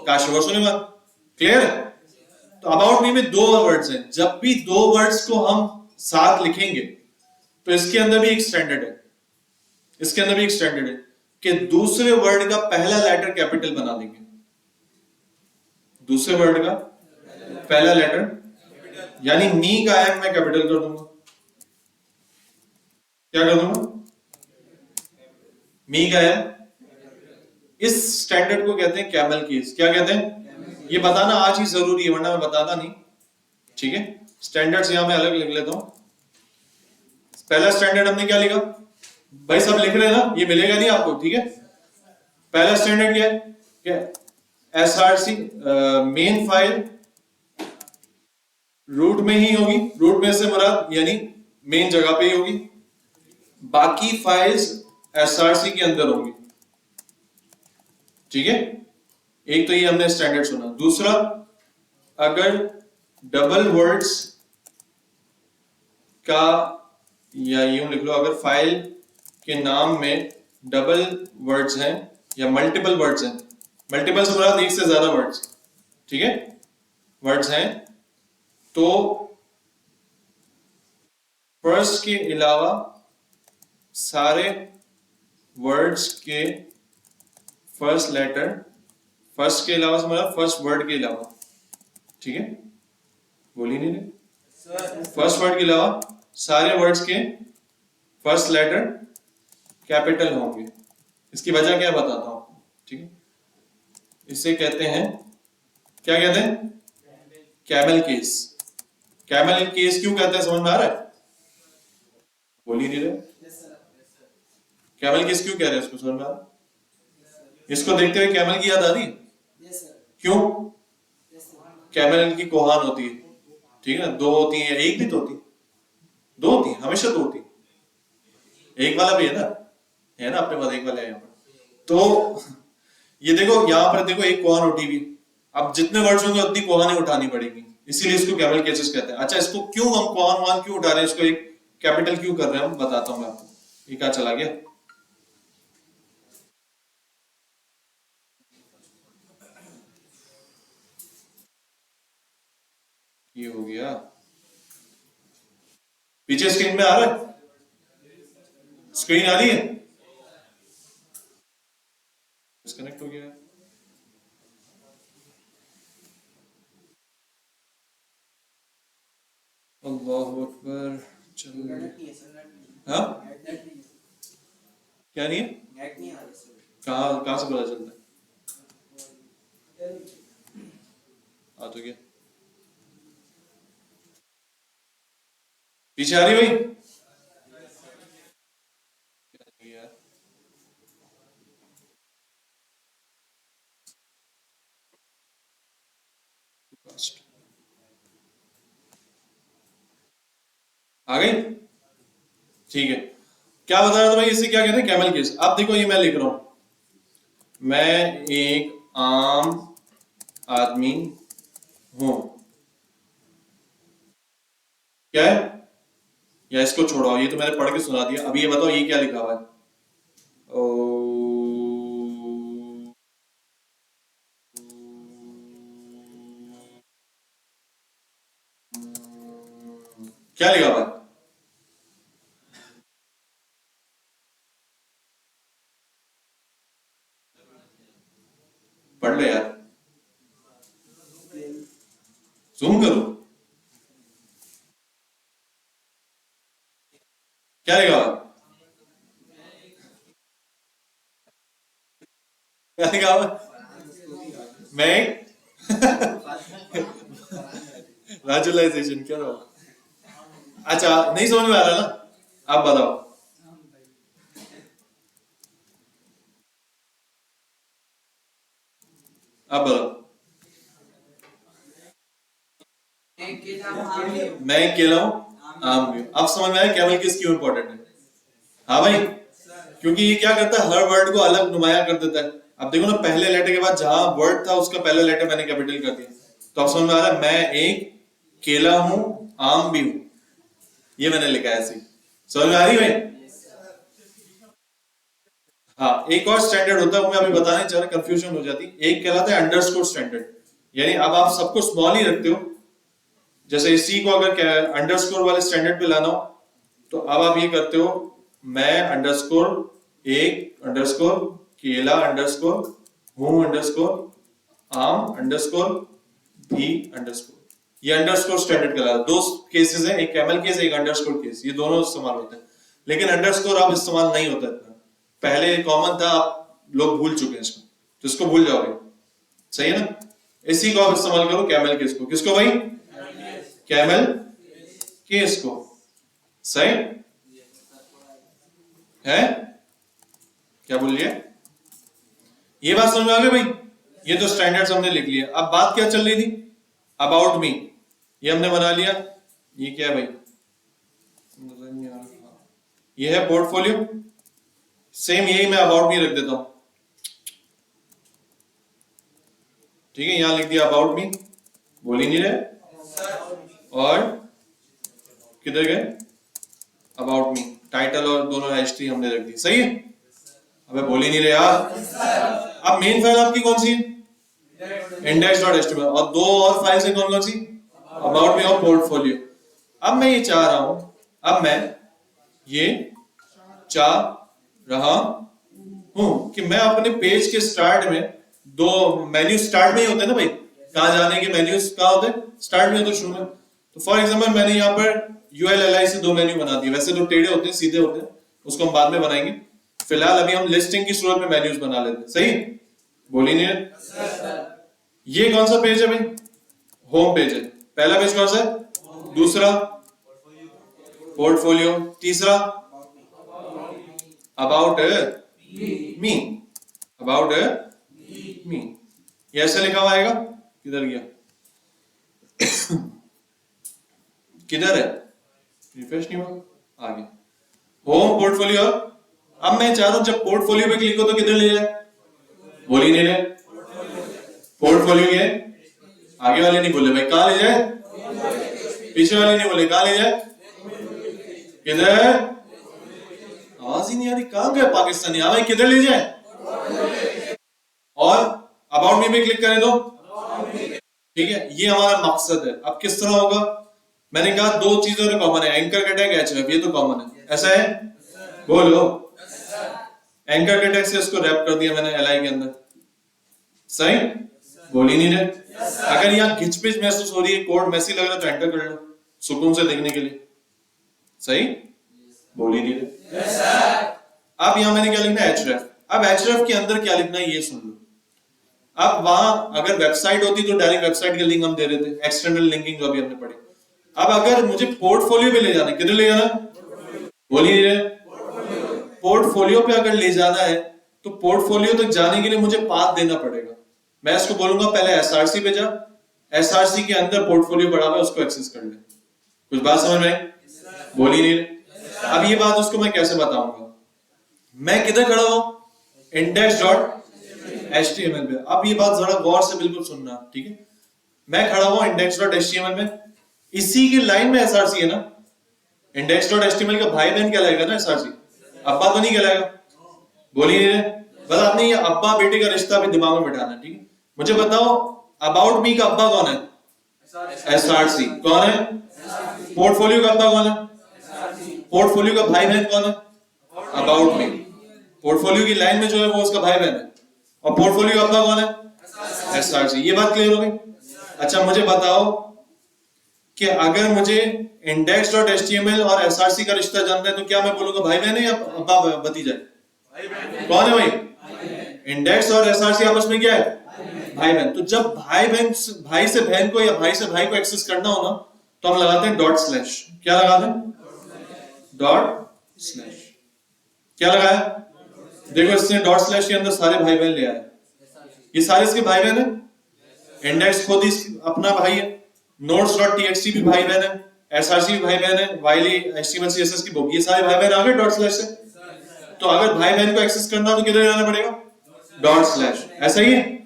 A: काशिफ और सुलेमान। क्लियर? तो अबाउट मी में 2 वर्ड्स हैं। जब भी 2 वर्ड्स को हम साथ लिखेंगे तो इसके अंदर भी एक स्टैंडर्ड है, इसके अंदर भी एक स्टैंडर्ड है कि दूसरे वर्ड का पहला लेटर कैपिटल बना देंगे। दूसरे वर्ड का पहला लेटर, यानी मी का एम मैं कैपिटल कर दूंगा। क्या कर दूंगा? मी का एम। इस स्टैंडर्ड को कहते हैं कैमल कीज। क्या कहते हैं? ये बताना आज ही जरूरी है, वरना मैं बताता नहीं। ठीक है, स्टैंडर्ड्स यहां मैं अलग लिख लेता हूं। पहला स्टैंडर्ड हमने क्या लिखा भाई? सब लिख रहे हैं ना, ये मिलेगा नहीं आपको। ठीक है, पहला स्टैंडर्ड क्या है? क्या? एसआरसी मेन फाइल रूट में ही होगी। रूट में से मुराद यानी मेन जगह पे ही होगी, बाकी फाइल्स एसआरसी के अंदर होंगी। ठीक है, एक तो ये हमने स्टैंडर्ड सुना। दूसरा, अगर डबल वर्ड्स का, या यूं लिख लो, अगर फाइल के नाम में डबल वर्ड्स हैं या मल्टीपल वर्ड्स हैं, मल्टीपल से मुराद एक से ज्यादा वर्ड्स, ठीक है, वर्ड्स हैं, तो फर्स्ट के अलावा सारे वर्ड्स के फर्स्ट लेटर, फर्स्ट के अलावा से मतलब फर्स्ट वर्ड के अलावा, ठीक है, बोल ही नहीं रहे। फर्स्ट वर्ड के अलावा सारे वर्ड्स के फर्स्ट लेटर कैपिटल होंगे। इसकी वजह क्या बताता हूं, ठीक है। इसे कहते हैं, क्या कहते हैं? Camel case. कैमल केस क्यों कहते हैं, समझ में आ रहा है? बोल ही नहीं रहे। कैमल केस क्यों कह रहे हैं, इसको समझ में आ रहा है? इसको देखते हुए कैमल की याद आ रही है? क्यों? कैमल की कोहान होती है, ठीक है ना, 2 होती है, एक भी तो होती, 2 होती है, हमेशा 2 होती। एक वाला भी है ना अपने पास एक वाला है यहाँ पर। तो ये देखो यहाँ पर देखो एक कोहान उठी हुई, अब जितने वर्ड्स होंगे उतनी कोहाने उठानी पड़ेगी, इसीलिए इसको कैमल केसेस कहते हैं। अच्छा इसको क्यों हम कोहान वहान क्यों उठा रहे हैं, इसको एक कैपिटल क्यों कर रहे हैं हम बताता हूँ मैं आपको। ये क्या चला गया, ये हो गया, पीछे स्क्रीन में आ रहा है, स्क्रीन आ रही है, डिस्कनेक्ट हो गया है। अल्लाहु अकबर, चलो हाँ क्या नहीं है, कहाँ कहाँ से पता चलता है, आ तो गया, पीछे आ रही भाई, यार आ गई, ठीक है। क्या बता रहा था भाई, इसे क्या कहते हैं, कैमल केस। अब देखो ये मैं लिख रहा हूं, मैं एक आम आदमी हूं, क्या है, या इसको छोड़ो, ये तो मैंने पढ़ के सुना दिया। अभी ये बताओ ये क्या लिखा हुआ है, ओ क्या लिखा हुआ है, पढ़ लो यार, जूम करो, क्या लिखा हुआ है, क्या लिखा हुआ है, मैं राजुलाइजेशन क्या रहा, अच्छा नहीं समझ में आ रहा ना, आप बताओ, आप बताओ, मैं अकेला हूं, आम भी हूं। अब समझ में आया कैमल किस क्यों इंपॉर्टेंट है, हाँ भाई, क्योंकि ये क्या करता है, हर वर्ड को अलग नुमाया कर देता है। अब देखो ना, पहले लेटर के बाद जहां वर्ड था उसका पहला लेटर मैंने कैपिटल कर दिया, तो अब समझ में आ रहा है, मैं एक केला हूं, आम भी हूं, ये मैंने लिखा है ऐसे, समझ में आ रही भाई। हाँ एक और स्टैंडर्ड होता है, वो मैं अभी बताने चाह रहा, कंफ्यूजन हो जाती, एक कहलाता है अंडरस्कोर स्टैंडर्ड, यानी अब आप सबको स्मॉल ही रखते हो, जैसे इसी को अगर अंडरस्कोर वाले स्टैंडर्ड पे लाना हो, तो अब आप ये करते हो, मैं अंडरस्कोर एक अंडरस्कोर केला अंडरस्कोर हूं अंडरस्कोर आम अंडरस्कोर भी अंडरस्कोर, ये अंडरस्कोर स्टैंडर्ड कहलाता है। दो केसेस है, एक कैमल केस एक अंडरस्कोर केस, ये दोनों इस्तेमाल होते हैं, लेकिन अंडरस्कोर अब इस्तेमाल नहीं होता इतना, पहले कॉमन था, आप लोग भूल चुके हैं इसको, तो इसको भूल जाओगे, सही है ना। इसी को आप इस्तेमाल करो कैमल केस को, किसको भाई, कैमल केस को, सही है, क्या बोल लिया, ये बात समझ में आ गई भाई, ये तो स्टैंडर्ड्स हमने लिख लिया। अब बात क्या चल रही थी, अबाउट मी, ये हमने बना लिया, ये क्या है भाई, ये है पोर्टफोलियो, सेम यही मैं अबाउट मी रख देता हूं, ठीक है, यहां लिख दिया अबाउट मी, बोल ही नहीं रहे, और किधर गए, अबाउट मी, टाइटल और दोनों हिस्ट्री हमने रख दी, सही है। अबे बोल ही नहीं रहे यार। अब मेन फाइल आपकी कौन सी है, index.html, और दो और फाइल्स है कौन कौन सी, अबाउट मी और पोर्टफोलियो। अब मैं ये चाह रहा हूं, अब मैं ये चाह रहा हूं कि मैं अपने पेज के स्टार्ट में, दो मेन्यू स्टार्ट में ही होते हैं ना भाई, कहां जाने के मेन्यूज कहां होते हैं, स्टार्ट में होते शुरू में। तो फॉर एग्जांपल मैंने यहाँ पर ULLI से दो मेन्यू बना दिए, वैसे तो टेढ़े होते हैं सीधे होते हैं, उसको हम बाद में बनाएंगे, फिलहाल अभी हम लिस्टिंग की सूरत में मेन्यूज बना लेते हैं, सही, बोली नहीं है। ये कौन सा पेज है भाई, होम पेज है, पहला पेज कौन सा है, दूसरा पोर्टफोलियो, तीसरा अबाउट मी, अबाउट मी, ये ऐसे लिखा हुआ आएगा, किधर गया, किधर है, रिफ्रेश नहीं हुआ, आ गया, होम, पोर्टफोलियो। अब मैं चाह रहा हूं जब पोर्टफोलियो पे क्लिक हो तो किधर ले जाए? बोल ही नहीं रहे। पोर्टफोलियो के आगे वाले नहीं बोले भाई, कहां ले जाए? पीछे वाले नहीं बोले, कहां ले जाए? किधर? आवाज ही नहीं आ रही, कहां गए पाकिस्तानी? हाँ भाई, किधर ले जाए? और अबाउट मी पे क्लिक करें तो ठीक है, ये हमारा मकसद है। अब किस तरह होगा? मैंने कहा दो चीजों में कॉमन है, एंकर का टैग, एचरेफ, ये तो कॉमन है, ऐसा है? बोलो। एंकर के टैग से इसको रैप कर दिया मैंने एलआई के अंदर, सही? बोल ही नहीं रहे। अगर यहाँ घिचपिच महसूस हो रही है, कोड मैसी लग रहा है तो एंटर कर लो सुकून से देखने के लिए, सही? बोल ही नहीं रहे। अब यहां मैंने क्या लिखना है? एचरेफ। अब एचरेफ के अंदर क्या लिखना है ये सुन लो। अब वहां अगर वेबसाइट होती तो डायरेक्ट वेबसाइट के लिंक हम दे रहे थे, एक्सटर्नल लिंकिंग जो अभी हमने पढ़ी। अब अगर मुझे पोर्टफोलियो पे ले जाना है, किधर ले जाना? बोल ही नहीं रहे। पोर्टफोलियो पे अगर ले जाना है तो पोर्टफोलियो तक जाने के लिए मुझे पाथ देना पड़ेगा। मैं इसको बोलूंगा पहले एसआरसी पे जा, एसआरसी के अंदर पोर्टफोलियो पड़ा हुआ है उसको एक्सेस कर ले। कुछ बात समझ में आई? बोल ही नहीं रहे। अब ये बात उसको मैं कैसे बताऊंगा? मैं किधर खड़ा हूं? index.html पे। अब ये बात जरा गौर से बिल्कुल सुनना, ठीक है? मैं खड़ा हूं index.html में, इसी की लाइन में एसआरसी है ना। index.html का भाई बहन कहलाएगा ना एसआरसी, अब्बा तो नहीं कहलाएगा। बोलिए नहीं रहे। बस आपने ये अब्बा बेटे का रिश्ता भी दिमाग में बिठाना, ठीक है? मुझे बताओ अबाउट मी का अब्बा कौन है? एसआरसी। कौन है? पोर्टफोलियो का अब्बा कौन है? पोर्टफोलियो का भाई बहन कौन है? About me. पोर्टफोलियो की लाइन में जो है वो उसका भाई बहन है, और पोर्टफोलियो का अब्बा कौन है? एसआरसी। ये बात क्लियर हो गई? अच्छा मुझे बताओ कि अगर मुझे index.html और एसआरसी का रिश्ता जानना है तो क्या मैं बोलूंगा भाई बहन है या अब्बा भतीजा है? कौन है भाई? इंडेक्स और एसआरसी आपस में क्या है? भाई बहन। तो जब भाई बहन, भाई से बहन को या भाई से भाई को एक्सेस करना हो ना तो हम लगाते हैं डॉट स्लैश। क्या लगाते हैं? Dot slash. क्या लगाया? देखो इसने डॉट स्लैश के अंदर सारे भाई बहन ले आए, ये सारे इसके भाई बहन है। इंडेक्स खुद ही अपना भाई है, notes.txt भी भाई बहन है, एसआरसी भी भाई बहन है, वाइली एचटीएमएल सीएसएस की बुक, ये सारे भाई बहन आ गए डॉट स्लैश से। तो अगर भाई बहन को एक्सेस करना हो तो किधर जाना पड़ेगा? Dot slash. ऐसा ही है।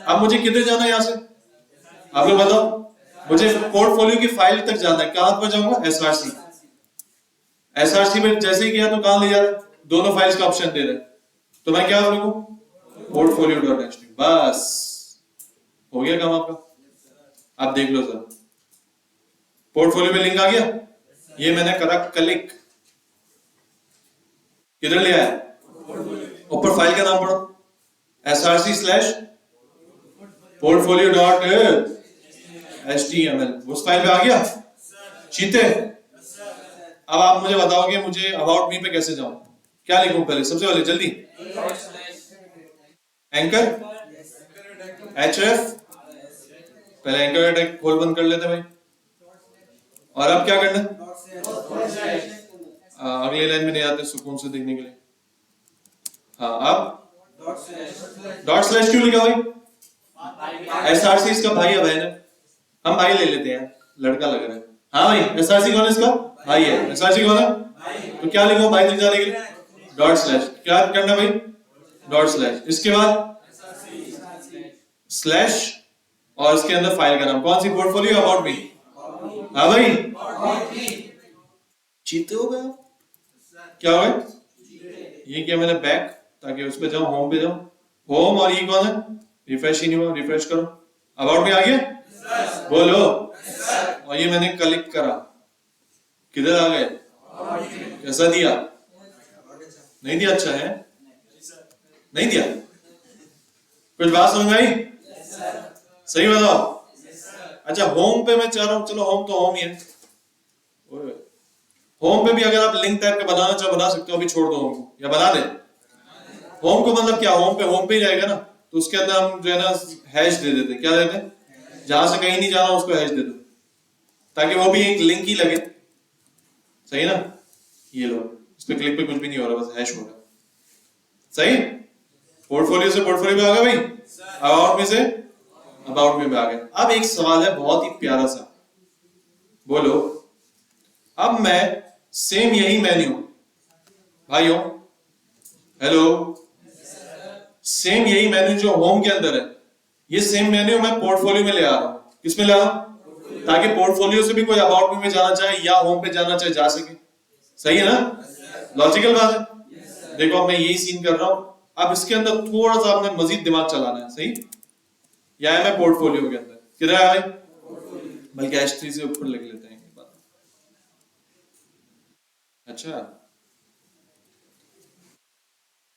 A: अब मुझे किधर जाना है? यहां से आप लोग बताओ। मुझे पोर्टफोलियो की फाइल तक जाना है, कहां पर जाऊंगा? एसआरसी। एसआरसी में जैसे ही गया तो कहां ले जा रहा है? दोनों फाइल्स का ऑप्शन दे रहा है, तो मैं क्या करूंगा? पोर्टफोलियो.html। बस हो गया काम आपका। आप देख लो सर, पोर्टफोलियो में लिंक आ गया, ये मैंने करा क्लिक, किधर ले आया? ऊपर फाइल का नाम पढ़ो, src/portfolio.html, उस फाइल पे आ गया चीते। अब आप मुझे बताओगे मुझे अबाउट मी पे कैसे जाऊं? क्या लिखूं पहले? सबसे पहले जल्दी एंकर, href, पहले एंकर टैग खोल बंद कर लेते भाई। और अब क्या करना है? अगली लाइन में नहीं आते सुकून से देखने के लिए। हाँ अब डॉट स्लैश क्यों लिखा भाई? एसआरसी इसका भाई है बहन है, हम भाई ले लेते हैं, लड़का लग रहा है। हाँ भाई एसआरसी कौन है? इसका भाई है। एसआरसी कौन है? तो क्या लिखो भाई तक जाने के लिए? Dot slash. क्या करना भाई? Dot slash. इसके बाद स्लैश और इसके अंदर फाइल का नाम, कौन सी? Portfolio about me. हाँ भाई चीते हो गए। क्या हो गए? ये क्या मैंने बैक, ताकि उस पे जाऊं, होम पे जाऊं, होम, और ये कौन है? रिफ्रेश ही नहीं हुआ, रिफ्रेश करो। अबाउट में आ गया? बोलो। और ये मैंने क्लिक करा, किधर आ गए? कैसा दिया? नहीं दिया? अच्छा है, नहीं दिया? कुछ बात समझ में आई? सही बताओ। अच्छा होम पे मैं चाह रहा हूं, चलो होम तो होम ही है, होम पे भी अगर आप लिंक टाइप का बनाना चाहो बना सकते हो, अभी छोड़ दो होम को, या बना दे। होम को मतलब क्या? होम पे होम पे ही रहेगा ना, तो उसके अंदर हम जो है ना हैश दे देते। क्या देते हैं? जहां से कहीं नहीं जाना उसको हैश दे दो, ताकि वो भी एक लिंक ही लगे, सही ना? ये लो, इस पे क्लिक पे कुछ भी नहीं हो रहा, बस हैश हो रहा है, सही? पोर्टफोलियो से पोर्टफोलियो में आ गया भाई, अबाउट में से अबाउट में आ गया। अब एक सवाल है बहुत ही प्यारा सा, बोलो। अब मैं सेम यही मेन्यू भाइयों, हेलो, सेम यही मेन्यू जो होम के अंदर है, ये सेम मेन्यू मैं पोर्टफोलियो में ले आ रहा हूं। किसमें ले आ रहा हूं? ताकि पोर्टफोलियो से भी कोई अबाउट मी में जाना चाहे या होम पे जाना चाहे जा सके। सही है ना? लॉजिकल बात है। देखो अब मैं यही सीन कर रहा हूं, अब इसके अंदर थोड़ा सा आपने मजीद दिमाग चलाना है। सही, या है मैं पोर्टफोलियो के अंदर किधर है भाई? बल्कि H3 से ऊपर लिख लेते हैं ये बात। अच्छा,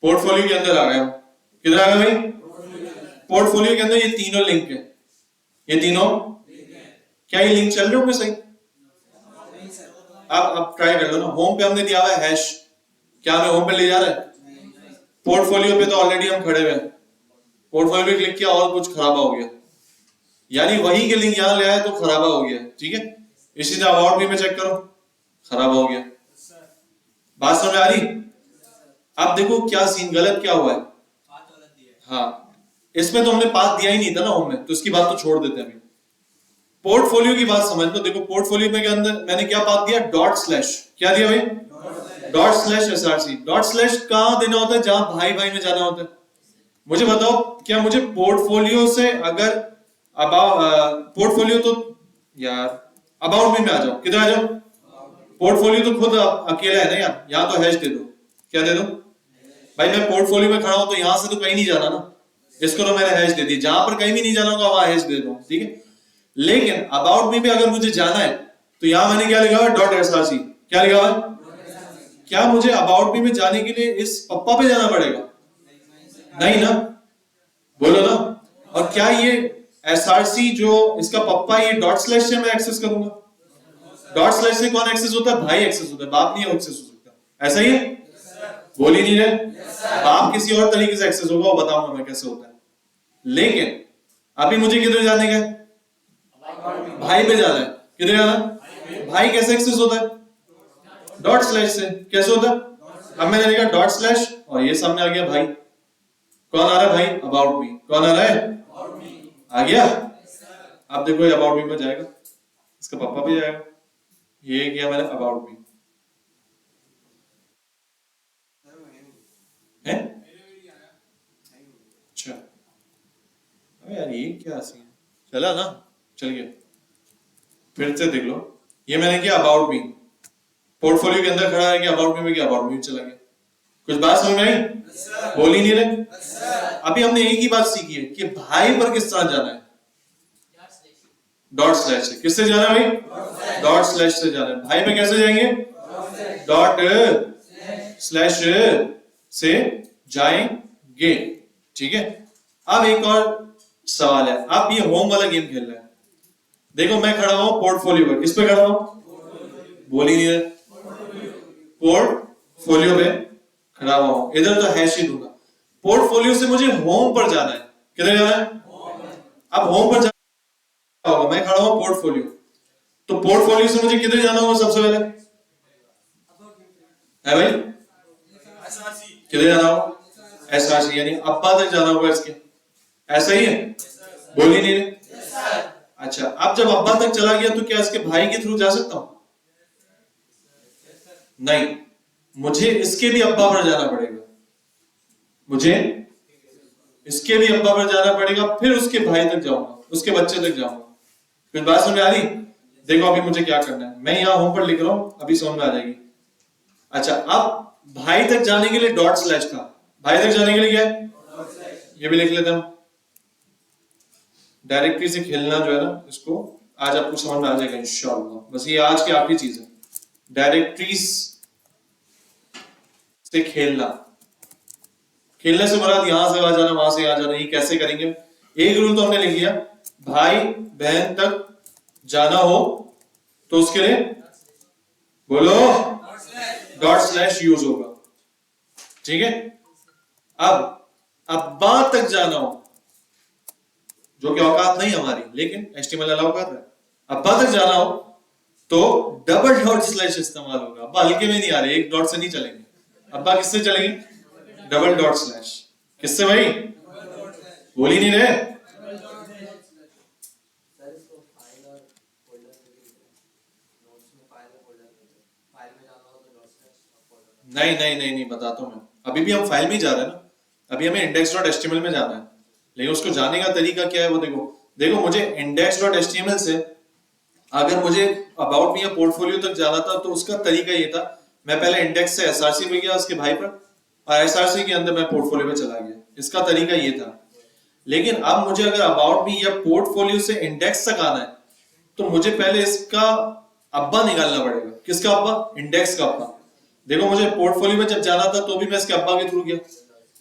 A: पोर्टफोलियो के अंदर आ गया। किधर आ गया भाई? पोर्टफोलियो के अंदर ये तीनों लिंक है। ये तीनों क्या ये लिंक चल रहे होंगे? सही। अब ट्राई कर लो ना। होम पे हमने दिया हुआ है हैश, क्या हमें होम पे ले जा रहा है? पोर्टफोलियो पे तो ऑलरेडी हम खड़े हुए हैं। पोर्टफोलियो पे क्लिक किया और कुछ खराबा हो गया, यानी वही के लिंक यहां ले आया तो खराबा हो गया। ठीक है, इसी तरह अबाउट मी में चेक करो, खराबा हो गया। बात समझ आ रही? अब देखो क्या सीन, गलत क्या हुआ है। हाँ, इसमें तो हमने पाथ दिया ही नहीं था ना होम में, तो इसकी बात तो छोड़ देते हैं अभी। पोर्टफोलियो की बात समझ लो। देखो पोर्टफोलियो में के अंदर मैंने क्या पाथ दिया? Dot slash. क्या दिया भाई? Dot slash SRC. Dot slash कहां देना होता है? जहां भाई भाई में जाना होता है। मुझे बताओ, क्या मुझे पोर्टफोलियो से अगर पोर्टफोलियो तो यार अबाउट मी में आ जाओ। किधर आ जाओ? पोर्टफोलियो तो खुद अकेला है ना यार, यहां तो हैश दे दो। क्या दे दो भाई? मैं पोर्टफोलियो में खड़ा हूं तो यहां से तो कहीं नहीं जाना ना, इसको तो मैंने हैश दे दी। जहां पर कहीं भी नहीं जाना होगा वहां हैश दे दो। ठीक है, लेकिन अबाउट मी पे अगर मुझे जाना है तो यहां मैंने क्या लिखा हुआ? Dot SRC. क्या लिखा हुआ? क्या मुझे अबाउट मी में जाने के लिए इस पप्पा पे जाना पड़ेगा? नहीं ना, बोलो ना। और क्या ये एसआरसी जो इसका पप्पा, ये डॉट स्लैश से मैं एक्सेस करूंगा? डॉट स्लैश से कौन एक्सेस होता है? भाई एक्सेस होता है, बाप नहीं एक्सेस हो सकता। ऐसा ही है? बोल ही नहीं रहे। बाप किसी और तरीके से एक्सेस होगा, वो बताऊंगा मैं कैसे होता है। लेकिन अभी मुझे किधर जाने का है? भाई पे जाना है। किधर जाना है? भाई कैसे एक्सेस होता है? डॉट स्लैश से। कैसे होता है? अब मैंने लिखा डॉट स्लैश और ये सामने आ गया भाई। कौन आ रहा है भाई? About me. कौन आ रहा है? आ गया। अब देखो ये अबाउट मी पे जाएगा, इसका पापा भी जाएगा। ये किया मैंने अबाउट मी है। अच्छा, अबे यार ये क्या सीन चला ना, चल गया। फिर से देख लो, ये मैंने किया अबाउट मी, पोर्टफोलियो के अंदर खड़ा है कि अबाउट मी में, क्या अबाउट मी चला गया। कुछ बात समझ में आई? बोल ही नहीं रहे। अभी हमने एक ही बात सीखी है कि भाई पर किस तरह जाना है? डॉट स्लैश से। किससे जाना है भाई? डॉट स्लैश से जाना है। भाई पे कैसे जाएंगे? डॉट स्लैश से जाएंगे। ठीक है, अब एक और सवाल है। अब ये होम वाला गेम खेल रहा है। देखो मैं खड़ा हूं पोर्टफोलियो पर। किस पे खड़ा हूं? बोल ही नहीं रहे। पोर्टफोलियो पे खड़ा हुआ हूं, इधर तो हैश ही दूंगा। पोर्टफोलियो से मुझे होम पर जाना है। किधर जाना है? अब होम पर जाना होगा, मैं खड़ा हूं पोर्टफोलियो, तो पोर्टफोलियो से मुझे किधर जाना होगा सबसे पहले? है भाई, किधर जाना होगा? एसआरसी, यानी अब्बा तक जाना होगा इसके। ऐसा ही है? बोल ही नहीं रहे। अच्छा, अब जब अब्बा तक चला गया तो क्या इसके भाई के थ्रू जा सकता हूं? नहीं, मुझे इसके भी अब्बा पर जाना पड़ेगा। मुझे इसके भी अब्बा पर जाना पड़ेगा, फिर उसके भाई तक जाऊंगा, उसके बच्चे तक जाऊंगा। कुछ बात समझ आ रही? देखो अभी मुझे क्या करना है, मैं यहां होम पर लिख रहा हूं, अभी समझ में आ जाएगी। अच्छा, अब भाई तक जाने के लिए डॉट स्लैश था, भाई तक जाने के लिए क्या है? ये भी लिख लेता हूं। डायरेक्टरी से खेलना जो है ना, इसको आज आपको समझ में आ जाएगा इंशाअल्लाह। बस ये आज की आखिरी चीज है, डायरेक्टरीज से खेलना। खेलने से मुराद यहां से वहां जाना, वहां से यहां जाना। ये कैसे करेंगे? एक रूल तो हमने लिख लिया, भाई बहन तक जाना हो तो उसके लिए बोलो डॉट स्लैश यूज होगा। ठीक है, अब अब्बा तक जाना हो, जो कि औकात नहीं हमारी, लेकिन एचटीएमएल अलाउ कर रहा है, अब्बा तक जाना हो तो डबल डॉट स्लैश इस्तेमाल होगा। अब्बा हल्के में नहीं आ रहे, एक डॉट से नहीं चलेंगे। अब्बा किससे चलेंगे? Double dot slash. किससे भाई? बोल ही नहीं रहे। नहीं बताता हूँ मैं। अभी भी हम फाइल में जा रहे हैं ना, अभी हमें index.html में जाना है, लेकिन उसको जाने का तरीका क्या है वो देखो मुझे index.html से अगर मुझे अबाउट मी या पोर्टफोलियो तक जाना था तो उसका तरीका ये था, मैं पहले इंडेक्स से एसआरसी पे गया उसके भाई पर, और एसआरसी के अंदर मैं पोर्टफोलियो पे चला गया, इसका तरीका ये था। लेकिन अब मुझे अगर अबाउट मी या पोर्टफोलियो से इंडेक्स तक आना है तो मुझे पहले इसका अब्बा निकालना पड़ेगा। किसका अब्बा? इंडेक्स का अब्बा। देखो मुझे पोर्टफोलियो में जब जाना था तो भी मैं इसके अब्बा के थ्रू गया,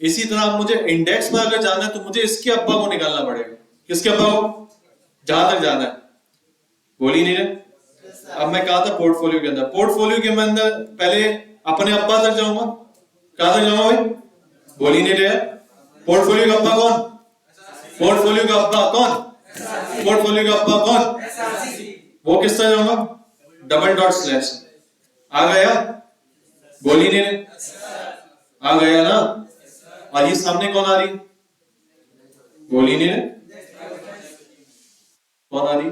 A: इसी तरह मुझे इंडेक्स में अगर जाना है तो मुझे इसके अब्बा को निकालना पड़ेगा। किसके अब्बा को? जहां तक जाना है। बोल ही नहीं रहे। अब मैं कहा था पोर्टफोलियो के अंदर, पोर्टफोलियो के अंदर पहले अपने अब्बा तक जाऊंगा। कहां तक जाऊंगा भाई? बोल ही नहीं रहे। पोर्टफोलियो का अब्बा कौन? पोर्टफोलियो का अब्बा कौन? पोर्टफोलियो का अब्बा कौन? वो किस तरह जाऊंगा? Double dot slash. आ गया? बोल ही नहीं रहे। आ गया ना? और ये सामने कौन आ रही? बोल ही नहीं रहे। कौन आ रही?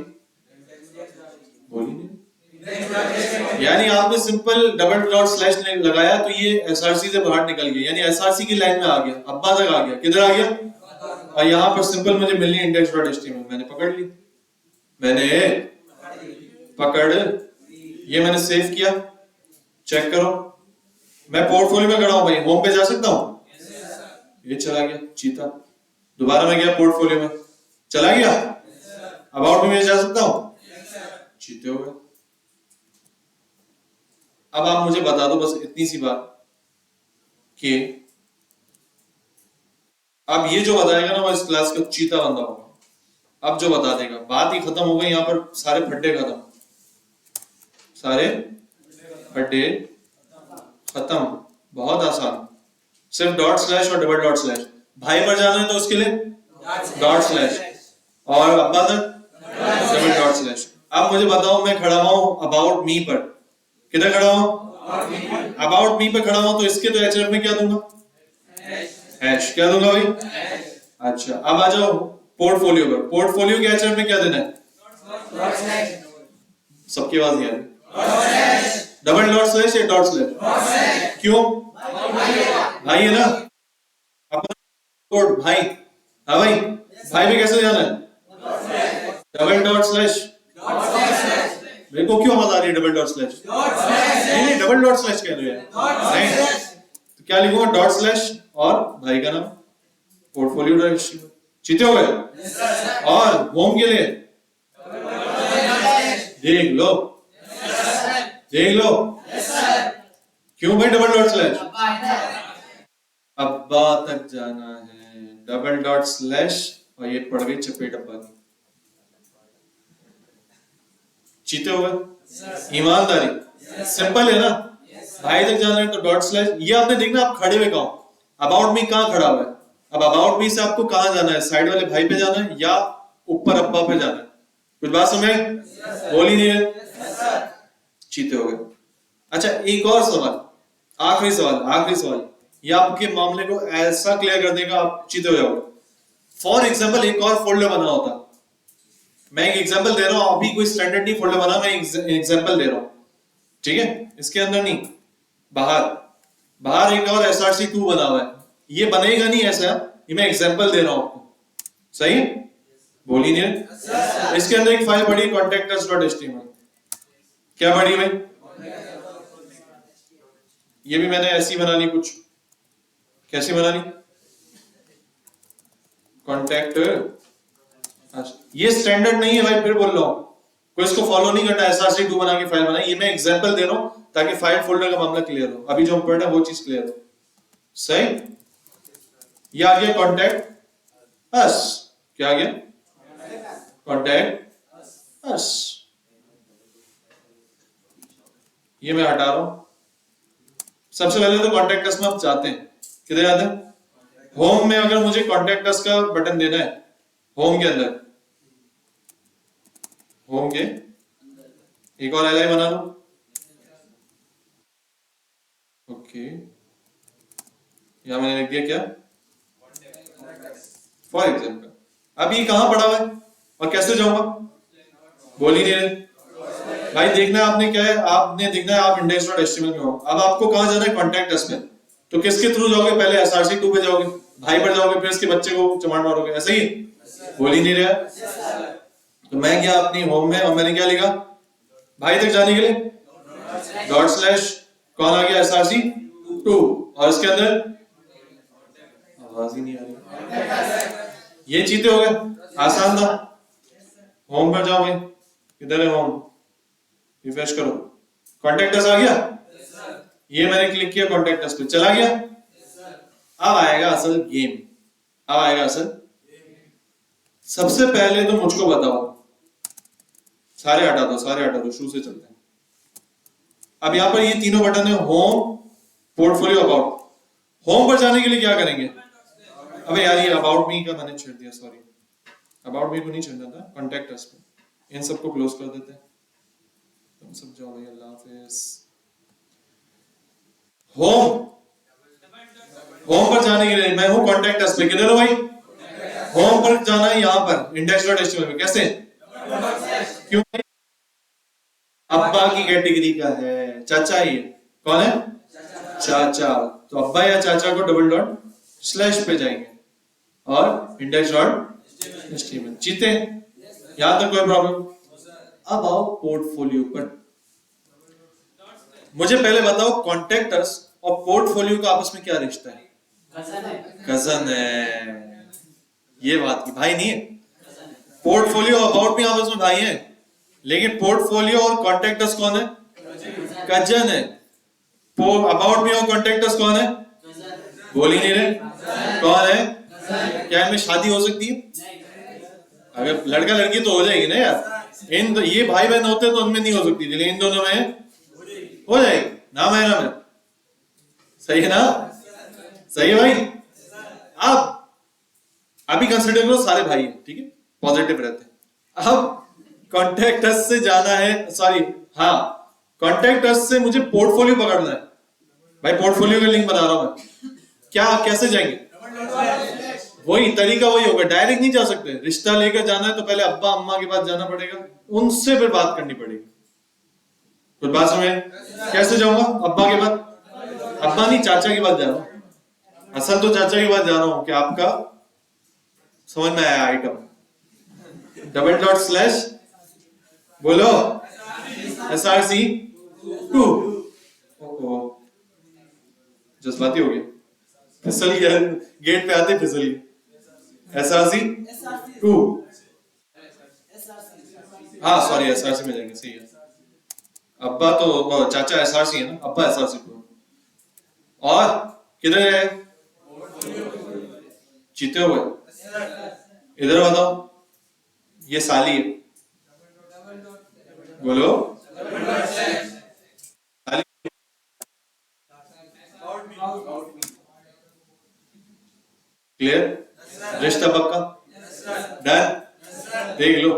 A: बोल ही नहीं। यानी आपने सिंपल डबल डॉट स्लैश लगाया तो ये एसआरसी से बाहर निकल गया, यानी एसआरसी की लाइन में आ गया, अब्बा तक आ गया। किधर आ गया? और यहां पर सिंपल मुझे मिलनी है index.html। मैंने पकड़ ली, मैंने पकड़, ये मैंने सेव किया। चेक करो, मैं पोर्टफोलियो में खड़ा हूं भाई, होम पे जा सकता हूं? ये चला गया चीता। दोबारा मैं गया पोर्टफोलियो में, चला गया। अबाउट में जा सकता हूं? चीते हो गए। अब आप मुझे बता दो बस इतनी सी बात कि अब ये जो बताएगा ना वो इस क्लास का चीता बंदा होगा। अब जो बता देगा, बात ही खत्म हो गई, यहां पर सारे फड्डे खत्म, सारे फड्डे खत्म। बहुत आसान, सिर्फ डॉट स्लैश और डबल डॉट स्लैश। भाई पर जाना है तो उसके लिए डॉट स्लैश, और अब्बा तक डबल डॉट स्लैश। अब मुझे बताओ, मैं खड़ा हूं अबाउट मी पर, किधर खड़ा हूं? अबाउट मी पे खड़ा हूं, तो इसके तो एचएफ में क्या दूंगा? हैश। क्या दूंगा भाई? अच्छा, अब आ जाओ पोर्टफोलियो पर। पोर्टफोलियो के एचएफ में क्या देना है? सबकी आवाज नहीं आ रही। डबल डॉट स्लैश या डॉट स्लैश? क्यों? भाई है ना अपना कोड भाई। हाँ भाई, भाई पे कैसे जाना है? Double dot slash. मेरे को क्यों आवाज आ रही है डबल डॉट स्लैश? नहीं, डबल डॉट स्लैश कह रहे हैं। तो क्या लिखूंगा? डॉट स्लैश और भाई का नाम, पोर्टफोलियो डायरेक्शन। चीते हो गए। और होम के लिए देख लो, देख लो। क्यों भाई डबल डॉट स्लैश? अब्बा तक जाना है, डबल डॉट स्लैश, और ये पड़ गई चपेट अब्बा की। चीते हो गए। ईमानदारी, सिंपल है ना। भाई तक जाना है तो डॉट स्लैश। ये आपने देखना आप खड़े हुए कहां, अबाउट मी कहां खड़ा हुआ है। अब अबाउट मी से आपको कहां जाना है? साइड वाले भाई पे जाना है या ऊपर अब्बा पे जाना है? कुछ बात समझ? बोल ही नहीं है। चीते हो गए। अच्छा, एक और सवाल, आखिरी सवाल, आखिरी सवाल, ये आपके मामले को ऐसा क्लियर कर देगा आप चीते हो जाओगे। फॉर एग्जाम्पल एक और फोल्डर बना होता, मैं एक एग्जाम्पल दे रहा हूं, अभी कोई स्टैंडर्ड नहीं फोल्डर बना, मैं एग्जाम्पल दे रहा हूं, ठीक है? इसके अंदर नहीं, बाहर, बाहर एक और src2 बना हुआ है। ये बनेगा नहीं ऐसा, ये मैं एग्जाम्पल दे रहा हूं आपको। सही? बोल ही नहीं। इसके अंदर एक फाइल पड़ी contactus.html। क्या पड़ी भाई? ये भी मैंने ऐसी बनानी, कुछ कैसी बनानी? कॉन्टैक्ट, ये स्टैंडर्ड नहीं है भाई, फिर बोल रहा हूं, कोई इसको फॉलो नहीं करना। src2 बना के फाइल बनाई, ये मैं एग्जांपल दे रहा हूं ताकि फाइल फोल्डर का मामला क्लियर हो। अभी जो हम पढ़ रहे हैं वो चीज क्लियर हो। सही? ये आ गया कॉन्टैक्ट अस। क्या आ गया? Contact us. ये मैं हटा रहा हूं। सबसे पहले तो कॉन्टैक्ट अस में आप जाते हैं, किधर जाते हैं? होम में। अगर मुझे कॉन्टैक्ट अस का बटन देना है, होम के अंदर, होम के एक और एलआई बना लो। ओके, यहां मैंने लिख दिया क्या? For example. अब ये कहां पड़ा हुआ है और कैसे जाऊंगा? बोल ही नहीं रहे। भाई देखना है आपने क्या है, आपने देखना है आप index.html में हो। अब आपको कहाँ जाना है, कॉन्टेक्ट अस में। तो किसके थ्रू जाओगे, पहले src2 पे जाओगे, भाई पर जाओगे, फिर इसके बच्चे को चमाट मारोगे, ऐसे ही बोल ही नहीं रहा। तो मैं गया अपनी होम में और मैंने क्या लिखा, भाई तक जाने के लिए डॉट स्लैश कौन आ गया, src2, और इसके अंदर आवाज ही नहीं आ रही, ये चीते हो गए, आसान था। होम पर जाओ भाई, किधर है होम, रिफ्रेश करो, कॉन्टेक्ट अस आ गया, ये मैंने क्लिक किया कॉन्टेक्ट अस पे, चला गया। अब आएगा असल गेम, अब आएगा असल। सबसे पहले तो मुझको बताओ, सारे हटा दो, सारे हटा दो, शुरू से चलते हैं। अब यहां पर ये तीनों बटन है, होम, पोर्टफोलियो, अबाउट। होम पर जाने के लिए क्या करेंगे, अबे यार ये अबाउट मी का मैंने छेड़ दिया, सॉरी, अबाउट मी को नहीं छेड़ना था, कॉन्टेक्ट अस पे। इन सबको क्लोज कर देते हैं, तुम सब जाओ भाई, अल्लाह हाफिज। होम, होम पर जाने के लिए मैं हूं कॉन्टेक्ट अस पे, किधर हो भाई, होम पर जाना है, यहां पर index.html में, कैसे, क्यों, अब्बा की कैटेगरी का है, चाचा, ये कौन है, चाचा। तो अब्बा या चाचा को डबल डॉट स्लैश पे जाएंगे और index.html, जीते, यहां तक कोई प्रॉब्लम। अब आओ पोर्टफोलियो पर। मुझे पहले बताओ कॉन्टेक्ट अस और पोर्टफोलियो का आपस में क्या रिश्ता है, कजन है, ये बात की, भाई नहीं है। पोर्टफोलियो अबाउट भी आपस में भाई है, लेकिन पोर्टफोलियो और कॉन्टेक्ट अस कौन है, कजन है। अबाउट भी और कॉन्टेक्ट अस कौन है, बोल ही नहीं रहे, कौन है, क्या इनमें शादी हो सकती है, अगर लड़का लड़की तो हो जाएगी ना यार, इन ये भाई बहन होते तो उनमें नहीं हो सकती थी, लेकिन इन दोनों में हो जाएगी, नाम है ना में, सही है ना, सही है भाई। अब अभी कंसिडर करो सारे भाई हैं, ठीक है, पॉजिटिव रहते हैं। अब कॉन्टेक्ट अस से जाना है, सॉरी हाँ, कॉन्टेक्ट अस से मुझे पोर्टफोलियो पकड़ना है भाई, पोर्टफोलियो का लिंक बना रहा हूं मैं, क्या कैसे जाएंगे, वही तरीका वही होगा, डायरेक्ट नहीं जा सकते, रिश्ता लेकर जाना है तो पहले अब्बा अम्मा के पास जाना पड़ेगा, उनसे फिर बात करनी पड़ेगी। कुछ बात समझ, कैसे जाऊंगा, अब्बा के पास, अब्बा नहीं चाचा के पास जा रहा हूं, असल तो चाचा के पास जा रहा हूं कि आपका समझ में आया आइटम, डबल डॉट स्लैश बोलो src2, जज्बाती हो गया, फिसल गया, गेट पे आते फिसल गया, src2, हाँ सॉरी src में जाएंगे, सही है, अब्बा तो चाचा src है ना, अब्बा src2, और किधर है, जीते हुए, इधर बताओ, ये साली है, बोलो साली, क्लियर, रिश्ता पक्का, डन, देख लो,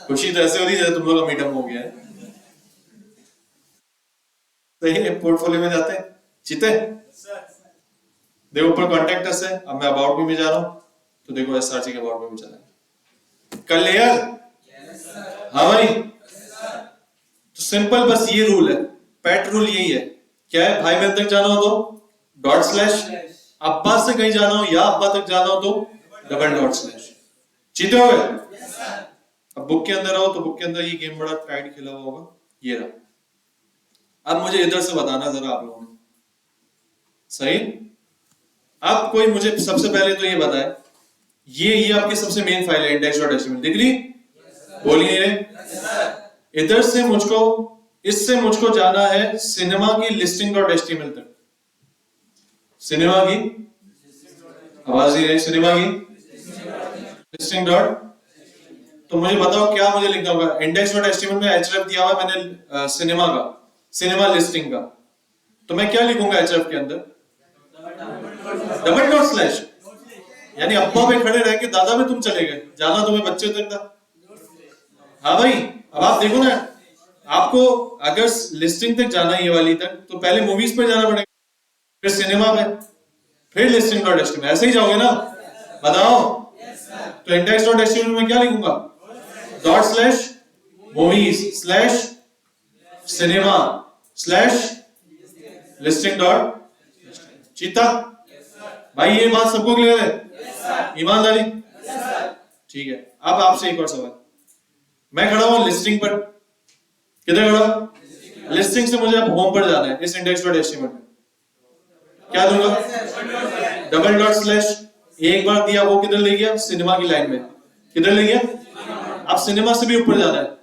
A: खुशी तो ऐसे हो रही है जैसे तुम लोग का मीटअप हो गया है, सही है। पोर्टफोलियो में जाते हैं, जीते, देखो ऊपर कॉन्टेक्ट अस है, अब मैं अबाउट मी में जा रहा हूं, तो देखो src के अबाउट मी में चला, क्लियर, हाँ भाई, तो सिंपल बस ये रूल है, पेट रूल यही है, क्या है, भाई बहन तक जाना हो तो डॉट स्लैश, अब्बा से कहीं जाना हो या अब्बा तक जाना हो तो डबल डॉट स्लैश, जीते हो गए। अब बुक के अंदर आओ, तो बुक के अंदर ये गेम बड़ा टाइट खेला हुआ होगा, ये रहा। अब मुझे इधर से बताना जरा आप लोगों ने, सही, अब कोई मुझे सबसे पहले तो ये बताए, ये आपकी सबसे मेन फाइल है index.html, दिख रही, बोल ही नहीं रहे, इधर से मुझको, इससे मुझको जाना है सिनेमा की listing.html तक, सिनेमा की, आवाज नहीं रही, सिनेमा की listing डॉट, तो मुझे बताओ क्या मुझे लिखना होगा, index.html में href दिया हुआ मैंने सिनेमा का, सिनेमा लिस्टिंग का, तो मैं क्या लिखूंगा href के अंदर, डबल डॉट स्लैश, यानी अब्बा पे खड़े रह के दादा में तुम चले गए, जाना तुम्हें बच्चे तक था, हाँ भाई। अब आप देखो ना, आपको अगर लिस्टिंग तक जाना है ये वाली तक, तो पहले मूवीज पे जाना पड़ेगा, फिर सिनेमा पे, फिर listing.html, ऐसे ही जाओगे ना, बताओ। तो index.html में क्या लिखूंगा, dot slash movies slash cinema slash listing dot चीता। भाई ये बात सबको क्लियर है? ईमानदारी? ठीक है। अब आपसे एक और सवाल, मैं खड़ा हूं लिस्टिंग पर, किधर खड़ा? लिस्टिंग से मुझे अब होम पर जाना है, इस इंडेक्स डॉट एचटीएमएल में क्या दूंगा? डबल डॉट स्लैश, एक बार दिया वो किधर ले गया? सिनेमा की लाइन में। किधर ले गया? अब सिनेमा से भी ऊपर जाना है,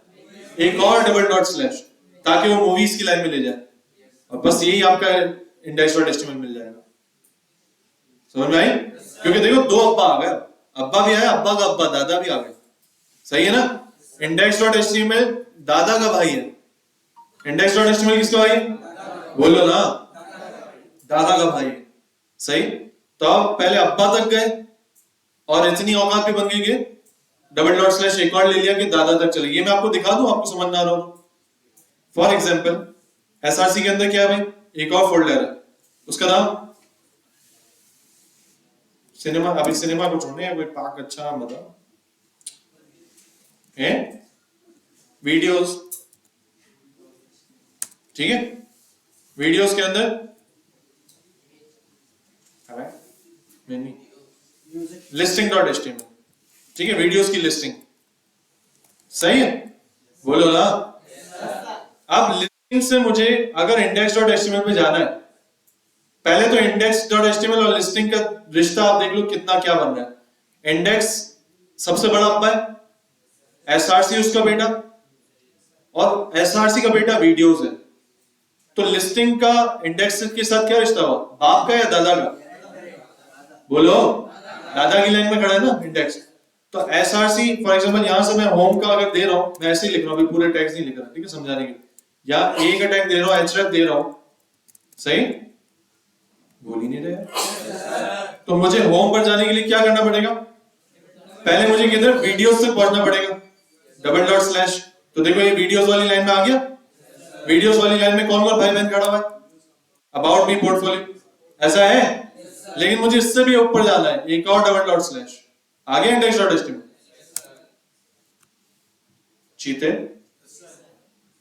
A: एक और डबल डॉट स्लैश, ताकि वो मूवीज की लाइन में ले जाए, और बस यही आपका इंडेक्स डॉट एचटीएमएल मिल जाएगा। समझ में आई? क्योंकि देखो दो अब्बा आ गए, अब्बा भी आया, अब्बा का अब्बा दादा भी आ गए, सही है ना? इंडेक्स डॉट एचटीएमएल दादा का भाई है। इंडेक्स डॉट एचटीएमएल किसका भाई है? बोलो ना, दादा का भाई है। सही। तो अब पहले अब्बा तक गए और इतनी औकात भी बन गई कि डबल डॉट स्लैश एक और ले लिया कि दादा तक चले। ये मैं आपको दिखा दूं, आपको समझ ना आ रहा हो। फॉर एग्जाम्पल एसआरसी के अंदर क्या है भाई? एक और फोल्डर है, उसका नाम सिनेमा। अभी सिनेमा को छोड़ने कोई पाक अच्छा नाम बताओ। वीडियोस, ठीक है? वीडियोस के अंदर लिस्टिंग डॉट एचटीएमएल, ठीक है? वीडियोस की लिस्टिंग, सही है? बोलो ना। अब लिस्टिंग से मुझे अगर इंडेक्स डॉट एचटीएमएल पे जाना है, पहले तो इंडेक्स डॉट एचटीएमएल और लिस्टिंग का रिश्ता आप देख लो कितना क्या बन रहा है। इंडेक्स सबसे बड़ा अब्बा है, एसआरसी उसका बेटा, और एसआरसी का बेटा वीडियोस है। तो लिस्टिंग का इंडेक्स के साथ क्या रिश्ता हुआ? बाप का या दादा का? बोलो, दादा की लाइन में खड़ा है ना इंडेक्स। तो एसआरसी फॉर एग्जांपल, यहां से मैं होम का अगर दे रहा हूं, मैं ऐसे ही लिख रहा हूं, पूरे टैग्स नहीं लिख रहा, ठीक है, समझाने के लिए। या ए का टैग दे रहा हूं, एचरेफ दे रहा हूं, सही? बोल ही नहीं रहे। तो मुझे होम पर जाने के लिए क्या करना पड़ेगा? पहले मुझे किधर? वीडियोस तक पहुंचना पड़ेगा, डबल डॉट स्लैश। तो देखो ये वीडियोस वाली लाइन में आ गया। वीडियोस वाली लाइन में कौन कौन भाई बहन खड़ा हुआ है? अबाउट मी पोर्टफोलियो, ऐसा है? लेकिन मुझे इससे भी ऊपर जाना है, एक और डबल डॉट स्लैश, आगे इंडेक्स डॉट एचटीएमएल। चीते,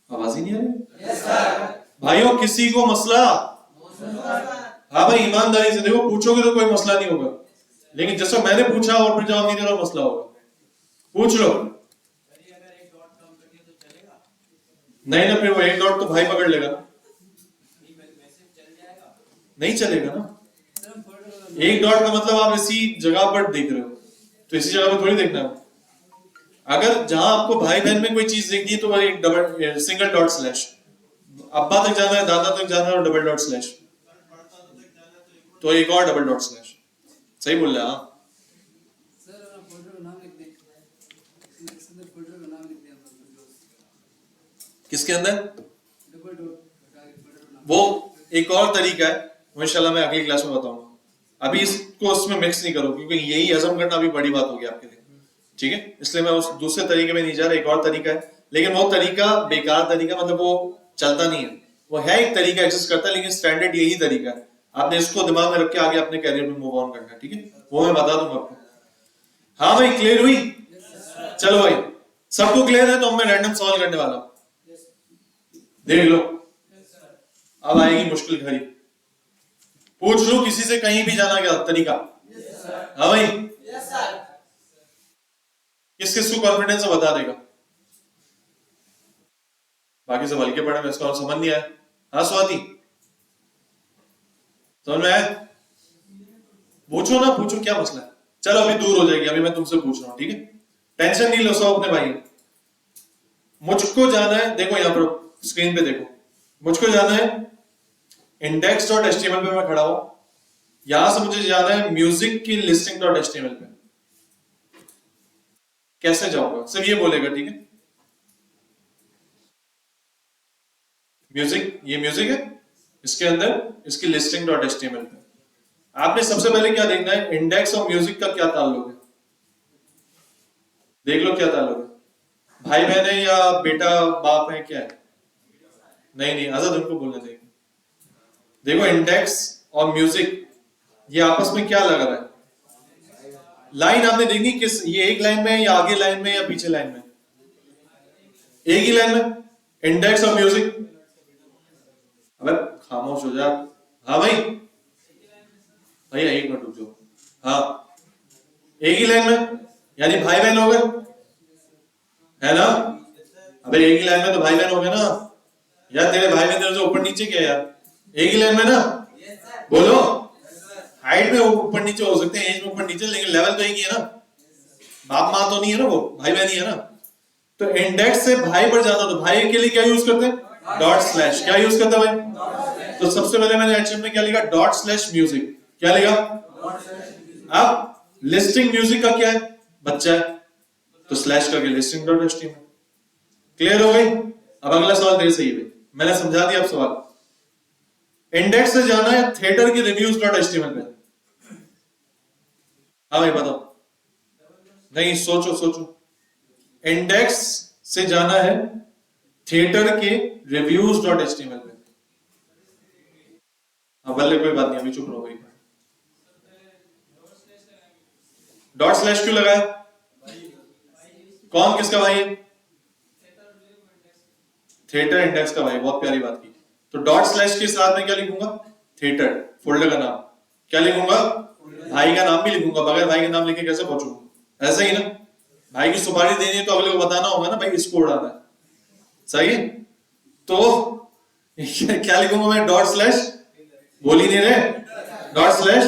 A: आवाज ही नहीं आ रही भाइयों? किसी को मसला? हाँ भाई, ईमानदारी से देखो, पूछोगे तो कोई मसला नहीं होगा, लेकिन जैसा मैंने पूछा और फिर जवाब नहीं दे रहा, मसला होगा। पूछ लो। नहीं ना, फिर वो एक डॉट तो भाई पकड़ लेगा, नहीं चलेगा ना। एक डॉट का मतलब आप इसी जगह पर देख रहे हो, तो इसी जगह पर थोड़ी देखना है। अगर जहां आपको भाई बहन में कोई चीज देखनी है तो एक डबल सिंगल डॉट स्लैश, अब्बा तक जाना है, दादा तक जाना है, और डबल डॉट स्लैश, तो एक और डबल डॉट स्लैश। सही बोल रहा है? हाँ, किसके अंदर? वो एक और तरीका है, वो इंशाल्लाह मैं अगली क्लास में बताऊंगा। अभी इसको उसमें मिक्स नहीं करो, क्योंकि यही हजम करना अभी बड़ी बात होगी आपके लिए, ठीक है? इसलिए मैं उस दूसरे तरीके में नहीं जा रहा, एक और तरीका है, लेकिन वो तरीका बेकार तरीका, मतलब वो चलता नहीं है। वो है एक तरीका, एग्जिस्ट करता है, लेकिन स्टैंडर्ड यही तरीका है। आपने इसको दिमाग में रख के आगे अपने कैरियर में मूव ऑन करना है, ठीक है? वो मैं बता दूंगा आपको। हाँ भाई, क्लियर हुई? चलो भाई, सबको क्लियर है? तो मैं रैंडम सवाल करने वाला हूं, देख लो। अब आएगी मुश्किल घड़ी। पूछ लो किसी से, कहीं भी जाना क्या तरीका? हाँ भाई, किस किस को कॉन्फिडेंस से बता देगा? बाकी सब हल्के पड़े, में इसका समझ नहीं आया। हाँ स्वाति, समझ में आया? पूछो ना, पूछो, क्या मसला है? चलो अभी दूर हो जाएगी, अभी मैं तुमसे पूछ रहा हूं, ठीक है? टेंशन नहीं लो सब अपने भाई। मुझको जाना है, देखो यहां पर स्क्रीन पे देखो, मुझको जाना है इंडेक्स डॉट एचटीएमएल पे, मैं खड़ा हूं। यहां से मुझे जाना है म्यूजिक की लिस्टिंग डॉट एचटीएमएल पे। कैसे जाऊंगा? सिर्फ ये बोलेगा, ठीक है? म्यूजिक, ये म्यूजिक है, इसके अंदर इसकी लिस्टिंग डॉट एचटीएमएल पे आपने सबसे पहले क्या देखना है? इंडेक्स और म्यूजिक का क्या ताल्लुक है? देख लो क्या ताल्लुक है। भाई बहन है या बेटा बाप है, क्या है? नहीं नहीं, आजाद उनको बोलना चाहिए। देखो इंडेक्स और म्यूजिक ये आपस में क्या लग रहा है? लाइन आपने देखनी, किस, ये एक लाइन में या आगे लाइन में या पीछे लाइन में? एक ही लाइन में, इंडेक्स और म्यूजिक। खामोश हो जा। हाँ भाई, भैया एक मिनट रुक जाओ। हाँ, एक ही लाइन में, यानी भाई बहन हो गए, है ना? अबे एक ही लाइन में तो भाई बहन हो गए ना यार। तेरे भाई बहन तेरे से ऊपर नीचे क्या यार, एक ही लाइन में ना? बोलो। हाइट में ऊपर नीचे हो सकते हैं, एज में ऊपर नीचे, लेकिन लेवल तो एक ही है ना। बाप माँ तो नहीं है ना, वो भाई बहन ही है ना। तो इंडेक्स से भाई पर जाता तो भाई के लिए क्या यूज करते हैं? Dot slash. क्या यूज करते हैं भाई? तो सबसे पहले मैंने एचटीएमएल में क्या लिखा? Dot slash music. क्या लिखा? अब लिस्टिंग म्यूजिक का क्या है? बच्चा है, तो स्लैश करके लिस्टिंग डॉट एचटीएमएल। क्लियर हो गई? अब अगला सवाल तेरे से ही है, मैंने समझा दिया। अब सवाल, इंडेक्स से जाना है थिएटर की रिव्यूज डॉट एचटीएमएल पे। हाँ भाई बताओ। नहीं, सोचो सोचो। इंडेक्स से जाना है थिएटर के रिव्यूज डॉट एचटीएमएल पे। हाँ बल्ले, कोई बात नहीं, अभी चुप रहो। डॉट स्लैश क्यों लगाया? कौन किसका भाई है? थिएटर इंडेक्स का भाई। बहुत प्यारी बात की। तो डॉट स्लैश के साथ में क्या लिखूंगा? थिएटर फोल्डर का नाम। क्या लिखूंगा? भाई का नाम भी लिखूंगा। बगैर भाई का नाम लिखे कैसे पहुंचूंगा? ऐसा ही ना, भाई की सुपारी देनी है तो अगले को बताना होगा ना भाई इसको उड़ाना है। सही है? तो क्या लिखूंगा मैं? डॉट स्लैश, बोल ही नहीं रहे, डॉट स्लैश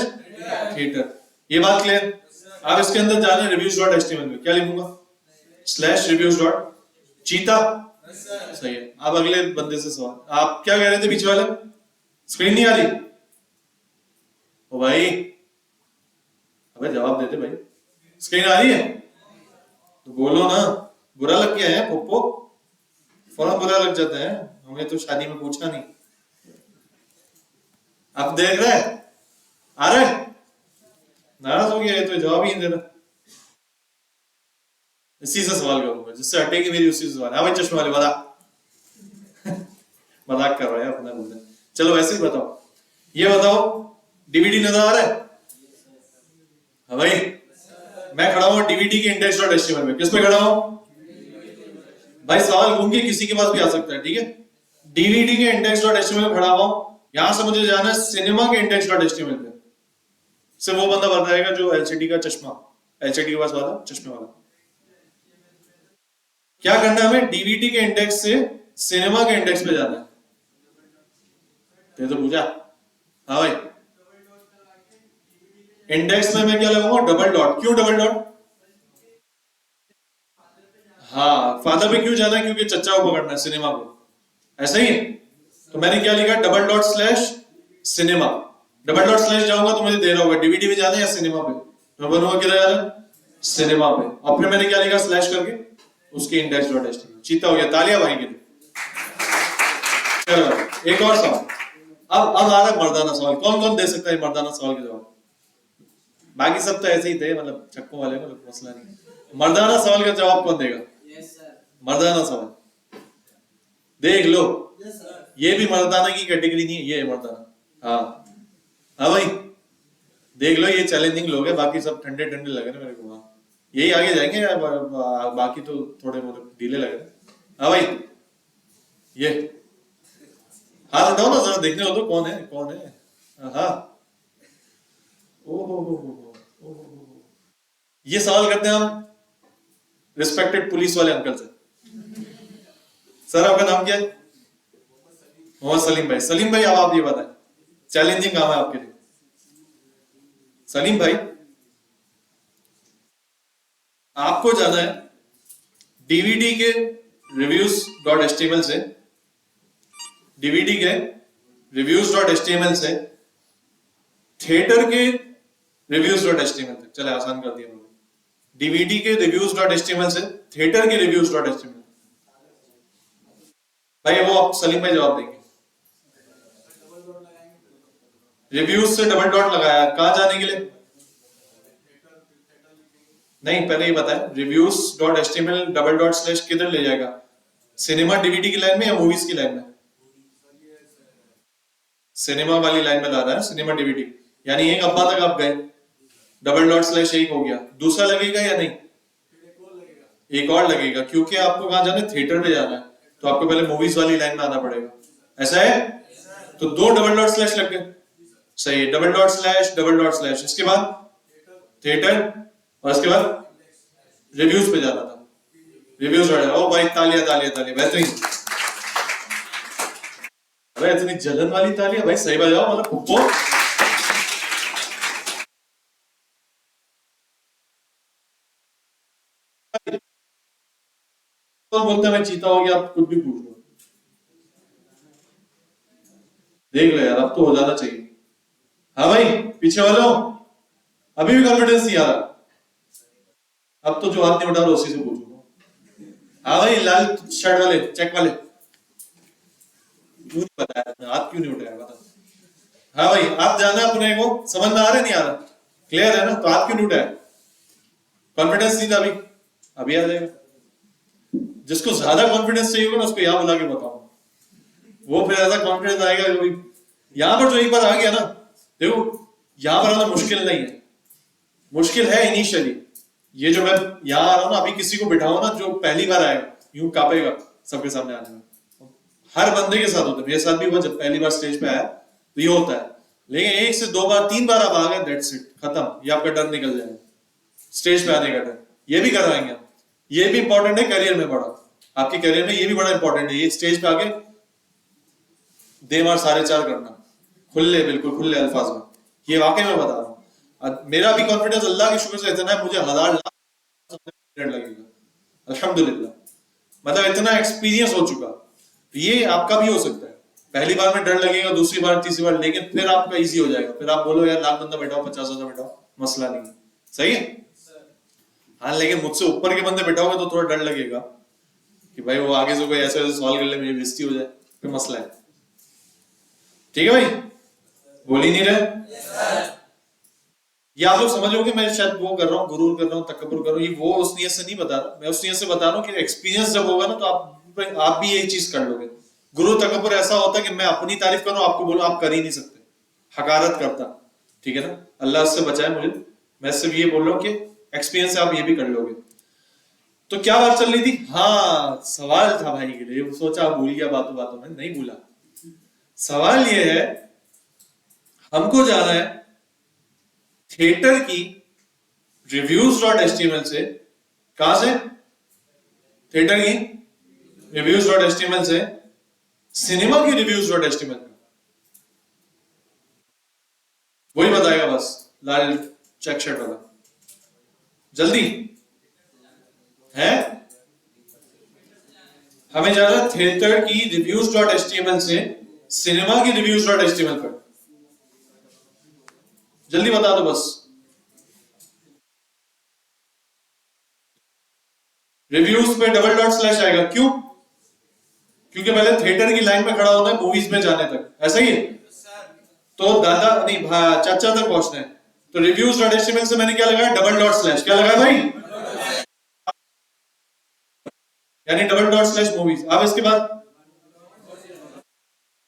A: थिएटर। ये बात क्लियर? आप इसके अंदर जाना रिव्यूज डॉट एचटीएमएल में, क्या लिखूंगा? स्लैश रिव्यूज डॉट चीता। सही है। अब अगले बंदे से सवाल। आप क्या कह रहे थे पीछे वाले? स्क्रीन नहीं आ रही? ओ भाई, अबे जवाब देते भाई। स्क्रीन आ रही है तो बोलो ना। बुरा लग गया है पोपो? फौरन बुरा लग जाता है। हमें तो शादी में पूछा नहीं। अब देख रहे? आ रहे? नाराज हो गया है तो जवाब ही नहीं दे रहा। इसी से सवाल करूंगा, जिससे हटेगी मेरी उसी से सवाल। हाँ भाई चश्मे वाले बता। मजाक कर रहा है अपना बंदा। चलो वैसे ही बताओ। ये बताओ, डीवीडी नजर आ रहा है? हाँ भाई, मैं खड़ा हूं डीवीडी के इंडेक्स डॉट एचटीएमएल में। किस पे खड़ा हूं भाई? सवाल घूम के किसी के पास भी आ सकता है, ठीक है? डीवीडी के इंडेक्स डॉट एचटीएमएल में खड़ा हुआ। यहां से मुझे जाना है सिनेमा के इंडेक्स डॉट एचटीएमएल पे। से वो बंदा बताएगा जो एलसीडी का चश्मा, एलसीडी के पास वाला चश्मे वाला। क्या करना है हमें? डीवीडी के इंडेक्स से सिनेमा के इंडेक्स पे जाना है। तो पूछा? हाँ भाई, इंडेक्स में मैं क्या लगाऊंगा? Double dot. क्यों डबल डॉट? हाँ, फादर पे क्यों जाना है? क्योंकि चच्चा को पकड़ना है, सिनेमा को। ऐसा ही है? तो मैंने क्या लिखा? Double dot slash cinema. Double dot slash जाऊंगा तो मुझे दे रहा होगा डीवीडी पे जाना है या सिनेमा पे। मैं बनूंगा किधर जाना? सिनेमा पे। और फिर मैंने क्या लिखा? स्लैश करके उसके इंडेक्स डॉट एचटीएमएल। चीता हो गया। तालियां भाई के लिए। चलो एक और सवाल। अब आ रहा है मर्दाना सवाल। कौन कौन दे सकता है मर्दाना सवाल के जवाब? बाकी सब तो ऐसे ही थे, मतलब चक्कों वाले को मसला नहीं। मर्दाना सवाल का जवाब कौन देगा? मर्दाना सवाल देख लो। ये भी मर्दाना की कैटेगरी नहीं है, ये है मर्दाना। हाँ हाँ भाई देख लो, ये चैलेंजिंग लोग हैं। बाकी सब ठंडे ठंडे लग रहे मेरे को। हाँ यही आगे जाएंगे यार, बाकी तो थोड़े मतलब ढीले लग रहे। हाँ भाई, ये हाथ उठाओ ना जरा, देखने हो तो कौन है कौन है। हाँ ओहो, ये सवाल करते हैं हम रिस्पेक्टेड पुलिस वाले अंकल से। सर आपका नाम क्या है? मोहम्मद सलीम भाई। सलीम भाई अब आप ये बताएं, चैलेंजिंग काम है आपके लिए। सलीम भाई, आपको जाना है डीवीडी के रिव्यूज डॉट एचटीएमएल से, डीवीडी के रिव्यूज डॉट एचटीएमएल से थिएटर के रिव्यूज डॉट एचटीएमएल तक। चले आसान कर दिया मैंने। डीवीडी के रिव्यूज डॉट एचटीएमएल से थिएटर के रिव्यूज डॉट एचटीएमएल। भाई वो आप सलीम भाई जवाब देंगे। रिव्यूज से डबल डॉट लगाया, कहां जाने के लिए? नहीं, पहले ही बताया। Reviews dot HTML double dot slash किधर ले जाएगा? सिनेमा डीवीडी की लाइन में या मूवीज की लाइन में? सिनेमा वाली लाइन में ला रहा है, सिनेमा डीवीडी। यानी एक अब्बा तक आप गए, डबल डॉट स्लैश एक हो गया। दूसरा लगेगा या नहीं? एक और लगेगा, क्योंकि आपको कहां जाना है? थिएटर पे जाना है, तो आपको पहले मूवीज वाली लाइन में आना पड़ेगा। ऐसा है? तो 2 डबल डॉट स्लैश लग गए, सही है, डबल डॉट स्लैश, इसके बाद थिएटर, और इसके बाद रिव्यूज पे जाना था, रिव्यूज, ओ भाई तालियां तालियां तालियां, बेहतरीन। अरे इतनी जलन वाली तालियां भाई, सही बजाओ, मतलब फुप्पो। तो बोलते हैं मैं चीता हो गया, आप कुछ भी पूछ लो, देख लो यार, अब तो हो जाना चाहिए। हाँ भाई पीछे वालों, अभी भी कॉन्फिडेंस नहीं आ रहा, अब तो जो हाथ नहीं उठा रहा उसी से पूछूंगा। हाँ भाई लाल शर्ट वाले, चेक वाले, क्यों नहीं बताया, हाथ क्यों नहीं उठाया बता। हाँ भाई आप जाना अपने को, समझ में आ रहा नहीं आ रहा, क्लियर है ना, तो हाथ क्यों नहीं उठाया, कॉन्फिडेंस नहीं था अभी, अभी आ जाएगा। जिसको ज्यादा कॉन्फिडेंस चाहिए होगा ना उसको यहाँ बुला के बताऊं, वो फिर ऐसा कॉन्फिडेंस आएगा कि यहाँ पर जो एक बार आ गया ना, देखो यहाँ पर आना मुश्किल नहीं है, मुश्किल है इनिशियली, ये जो मैं यहाँ आ रहा हूँ ना, अभी किसी को बिठाओ ना जो पहली बार आएगा, यूं कांपेगा सबके सामने आने में, हर बंदे के साथ होता है, मेरे साथ भी हुआ जब पहली बार स्टेज पे आया तो ये होता है, लेकिन 1 से 2 बार 3 बार आप आ गए, दैट्स इट, खत्म, ये आपका डर निकल जाएगा, स्टेज पे आने का डर, ये भी करवाएंगे हम, ये भी इंपॉर्टेंट है करियर में, बड़ा आपके करियर में ये भी बड़ा इंपॉर्टेंट है, ये स्टेज पे आके दे मार साढ़े चार करना, खुले बिल्कुल खुले अल्फाज में, ये वाकई में बता रहा हूँ, मेरा भी कॉन्फिडेंस अल्लाह के शुक्र से इतना है, मुझे 1000 लाख लगेगा अल्हम्दुलिल्लाह, मतलब इतना एक्सपीरियंस हो चुका, तो ये आपका भी हो सकता है, पहली बार में डर लगेगा, दूसरी बार तीसरी बार, लेकिन फिर आपका इजी हो जाएगा, फिर आप बोलो यार लाख बंदा बैठाओ, 50,000 बैठाओ, मसला नहीं है, सही है। हाँ लेकिन मुझसे ऊपर के बंदे बैठाओगे तो थोड़ा डर लगेगा कि भाई वो आगे से कोई ऐसे ऐसे सवाल कर ले, मेरी बेइज्जती हो जाए, फिर मसला है, ठीक है भाई, बोल ही नहीं रहे। ये आप लोग समझोगे मैं शायद वो कर रहा हूँ, गुरूर कर रहा हूँ, तकब्बुर कर रहा हूँ, ये वो उस नियत से नहीं बता रहा, मैं उस नियत से बता रहा हूँ कि एक्सपीरियंस जब होगा ना तो आप भी यही चीज कर लोगे। गुरु तकब्बुर ऐसा होता है कि मैं अपनी तारीफ करूँ, आपको बोलूं आप कर ही नहीं सकते, हकारत करता, ठीक है ना, अल्लाह से बचाए मुझे, मैं सिर्फ ये बोल रहा हूँ कि एक्सपीरियंस से आप ये भी कर लोगे। तो क्या बात चल रही थी, हाँ सवाल था भाई के लिए, सोचा भूल गया बातों बातों में, नहीं भूला, सवाल ये है, हमको जाना है थिएटर की reviews.html से, कहां से, थिएटर की reviews.html से सिनेमा की reviews.html, वही बताएगा बस, लाल चेक शर्ट वाला, जल्दी है, हमें जाना थिएटर की reviews.html से सिनेमा की reviews.html पर, जल्दी बता दो बस। रिव्यूज पे डबल डॉट स्लैश आएगा, क्यों, क्योंकि पहले थिएटर की लाइन में खड़ा होना है मूवीज में जाने तक, ऐसा ही है, तो दादा नहीं चाचा तक पहुंचना है, तो रिव्यूज डॉट एचटीएमएल से मैंने क्या लगाया, डबल डॉट स्लैश, क्या लगाया भाई, यानी डबल डॉट स्लैश मूवीज। अब इसके बाद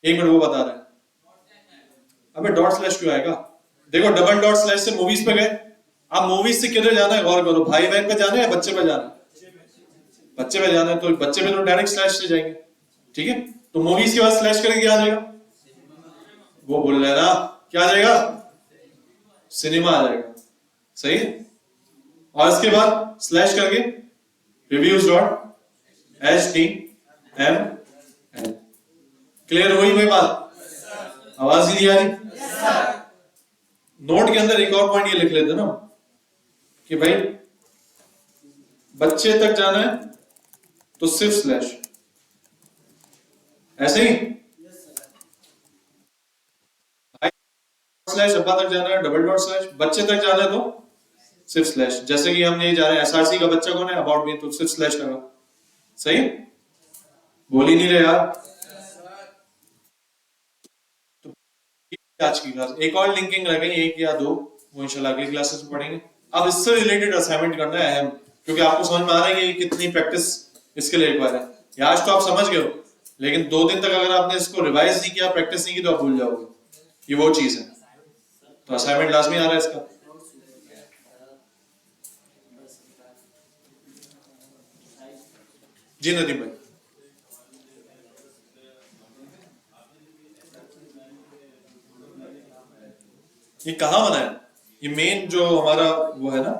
A: एक मिनट वो बता रहे हैं, अबे डॉट स्लैश क्यों आएगा, देखो डबल डॉट स्लैश से मूवीज पे गए, अब मूवीज से किधर जाना है गौर करो, भाई बहन पे जाना है या बच्चे पे जाना है, बच्चे पे जाना है, तो बच्चे पे तो डायरेक्ट स्लैश से जाएंगे, ठीक है, तो मूवीज के बाद स्लैश करेंगे, आ जाएगा, वो बोल रहे ना क्या आ जाएगा, सिनेमा आ जाएगा, सही है, और इसके बाद स्लैश करके reviews dot H T M L, clear हो गई भाई बात, आवाज ही नहीं आ रही, नोट के अंदर एक और पॉइंट ये लिख लेते ना कि भाई बच्चे तक जाना है तो सिर्फ स्लैश, ऐसे ही स्लैश, अब्बा तक जाना है डबल डॉट स्लैश, बच्चे तक जाना है तो सिर्फ स्लैश, जैसे कि हम ये जा रहे हैं एसआरसी का बच्चा कौन है, अबाउट मी, तो सिर्फ स्लैश लगा, सही, बोल ही नहीं रहे यार। तो आज की क्लास एक और लिंकिंग रह गई, एक या दो, वो इंशाल्लाह अगली क्लासेस में पढ़ेंगे। अब इससे रिलेटेड असाइनमेंट करना है अहम, क्योंकि आपको समझ में आ रहा है कि कितनी प्रैक्टिस इसके लिए रिक्वायर है, आज तो आप समझ गए हो, लेकिन 2 दिन तक अगर आपने इसको रिवाइज नहीं किया, प्रैक्टिस नहीं की, तो आप भूल जाओगे, ये वो चीज है, तो असाइनमेंट लाजमी आ रहा है इसका। जी नदीम भाई, ये कहाँ बना है? ये मेन जो हमारा वो है ना,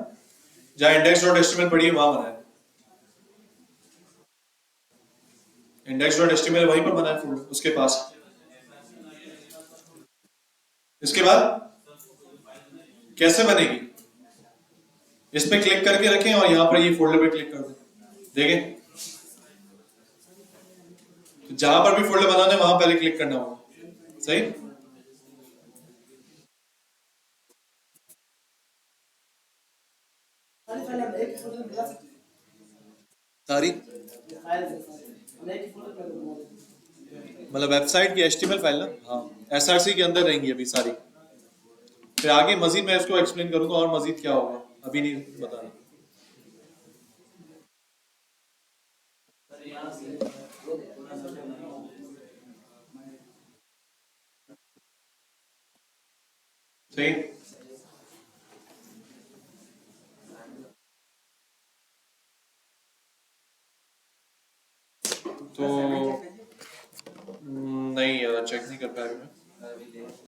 A: जहाँ index.html पड़ी है वहां बना है। index.html वहीं पर बना है फोल्डर उसके पास। इसके बाद कैसे बनेगी? इस पे क्लिक करके रखें और यहाँ पर ये फोल्डर पे क्लिक कर दें। देखें, तो जहां पर भी फोल्डर बनाना है वहां पहले क्लिक करना होगा। सही? सारी मतलब वेबसाइट की HTML फाइल ना, हाँ SRC के अंदर रहेंगी अभी सारी। फिर आगे मजीद मैं इसको एक्सप्लेन करूंगा और मजीद क्या होगा, अभी नहीं बताना। सही? तो नहीं यार, चेक नहीं कर पाया मैं।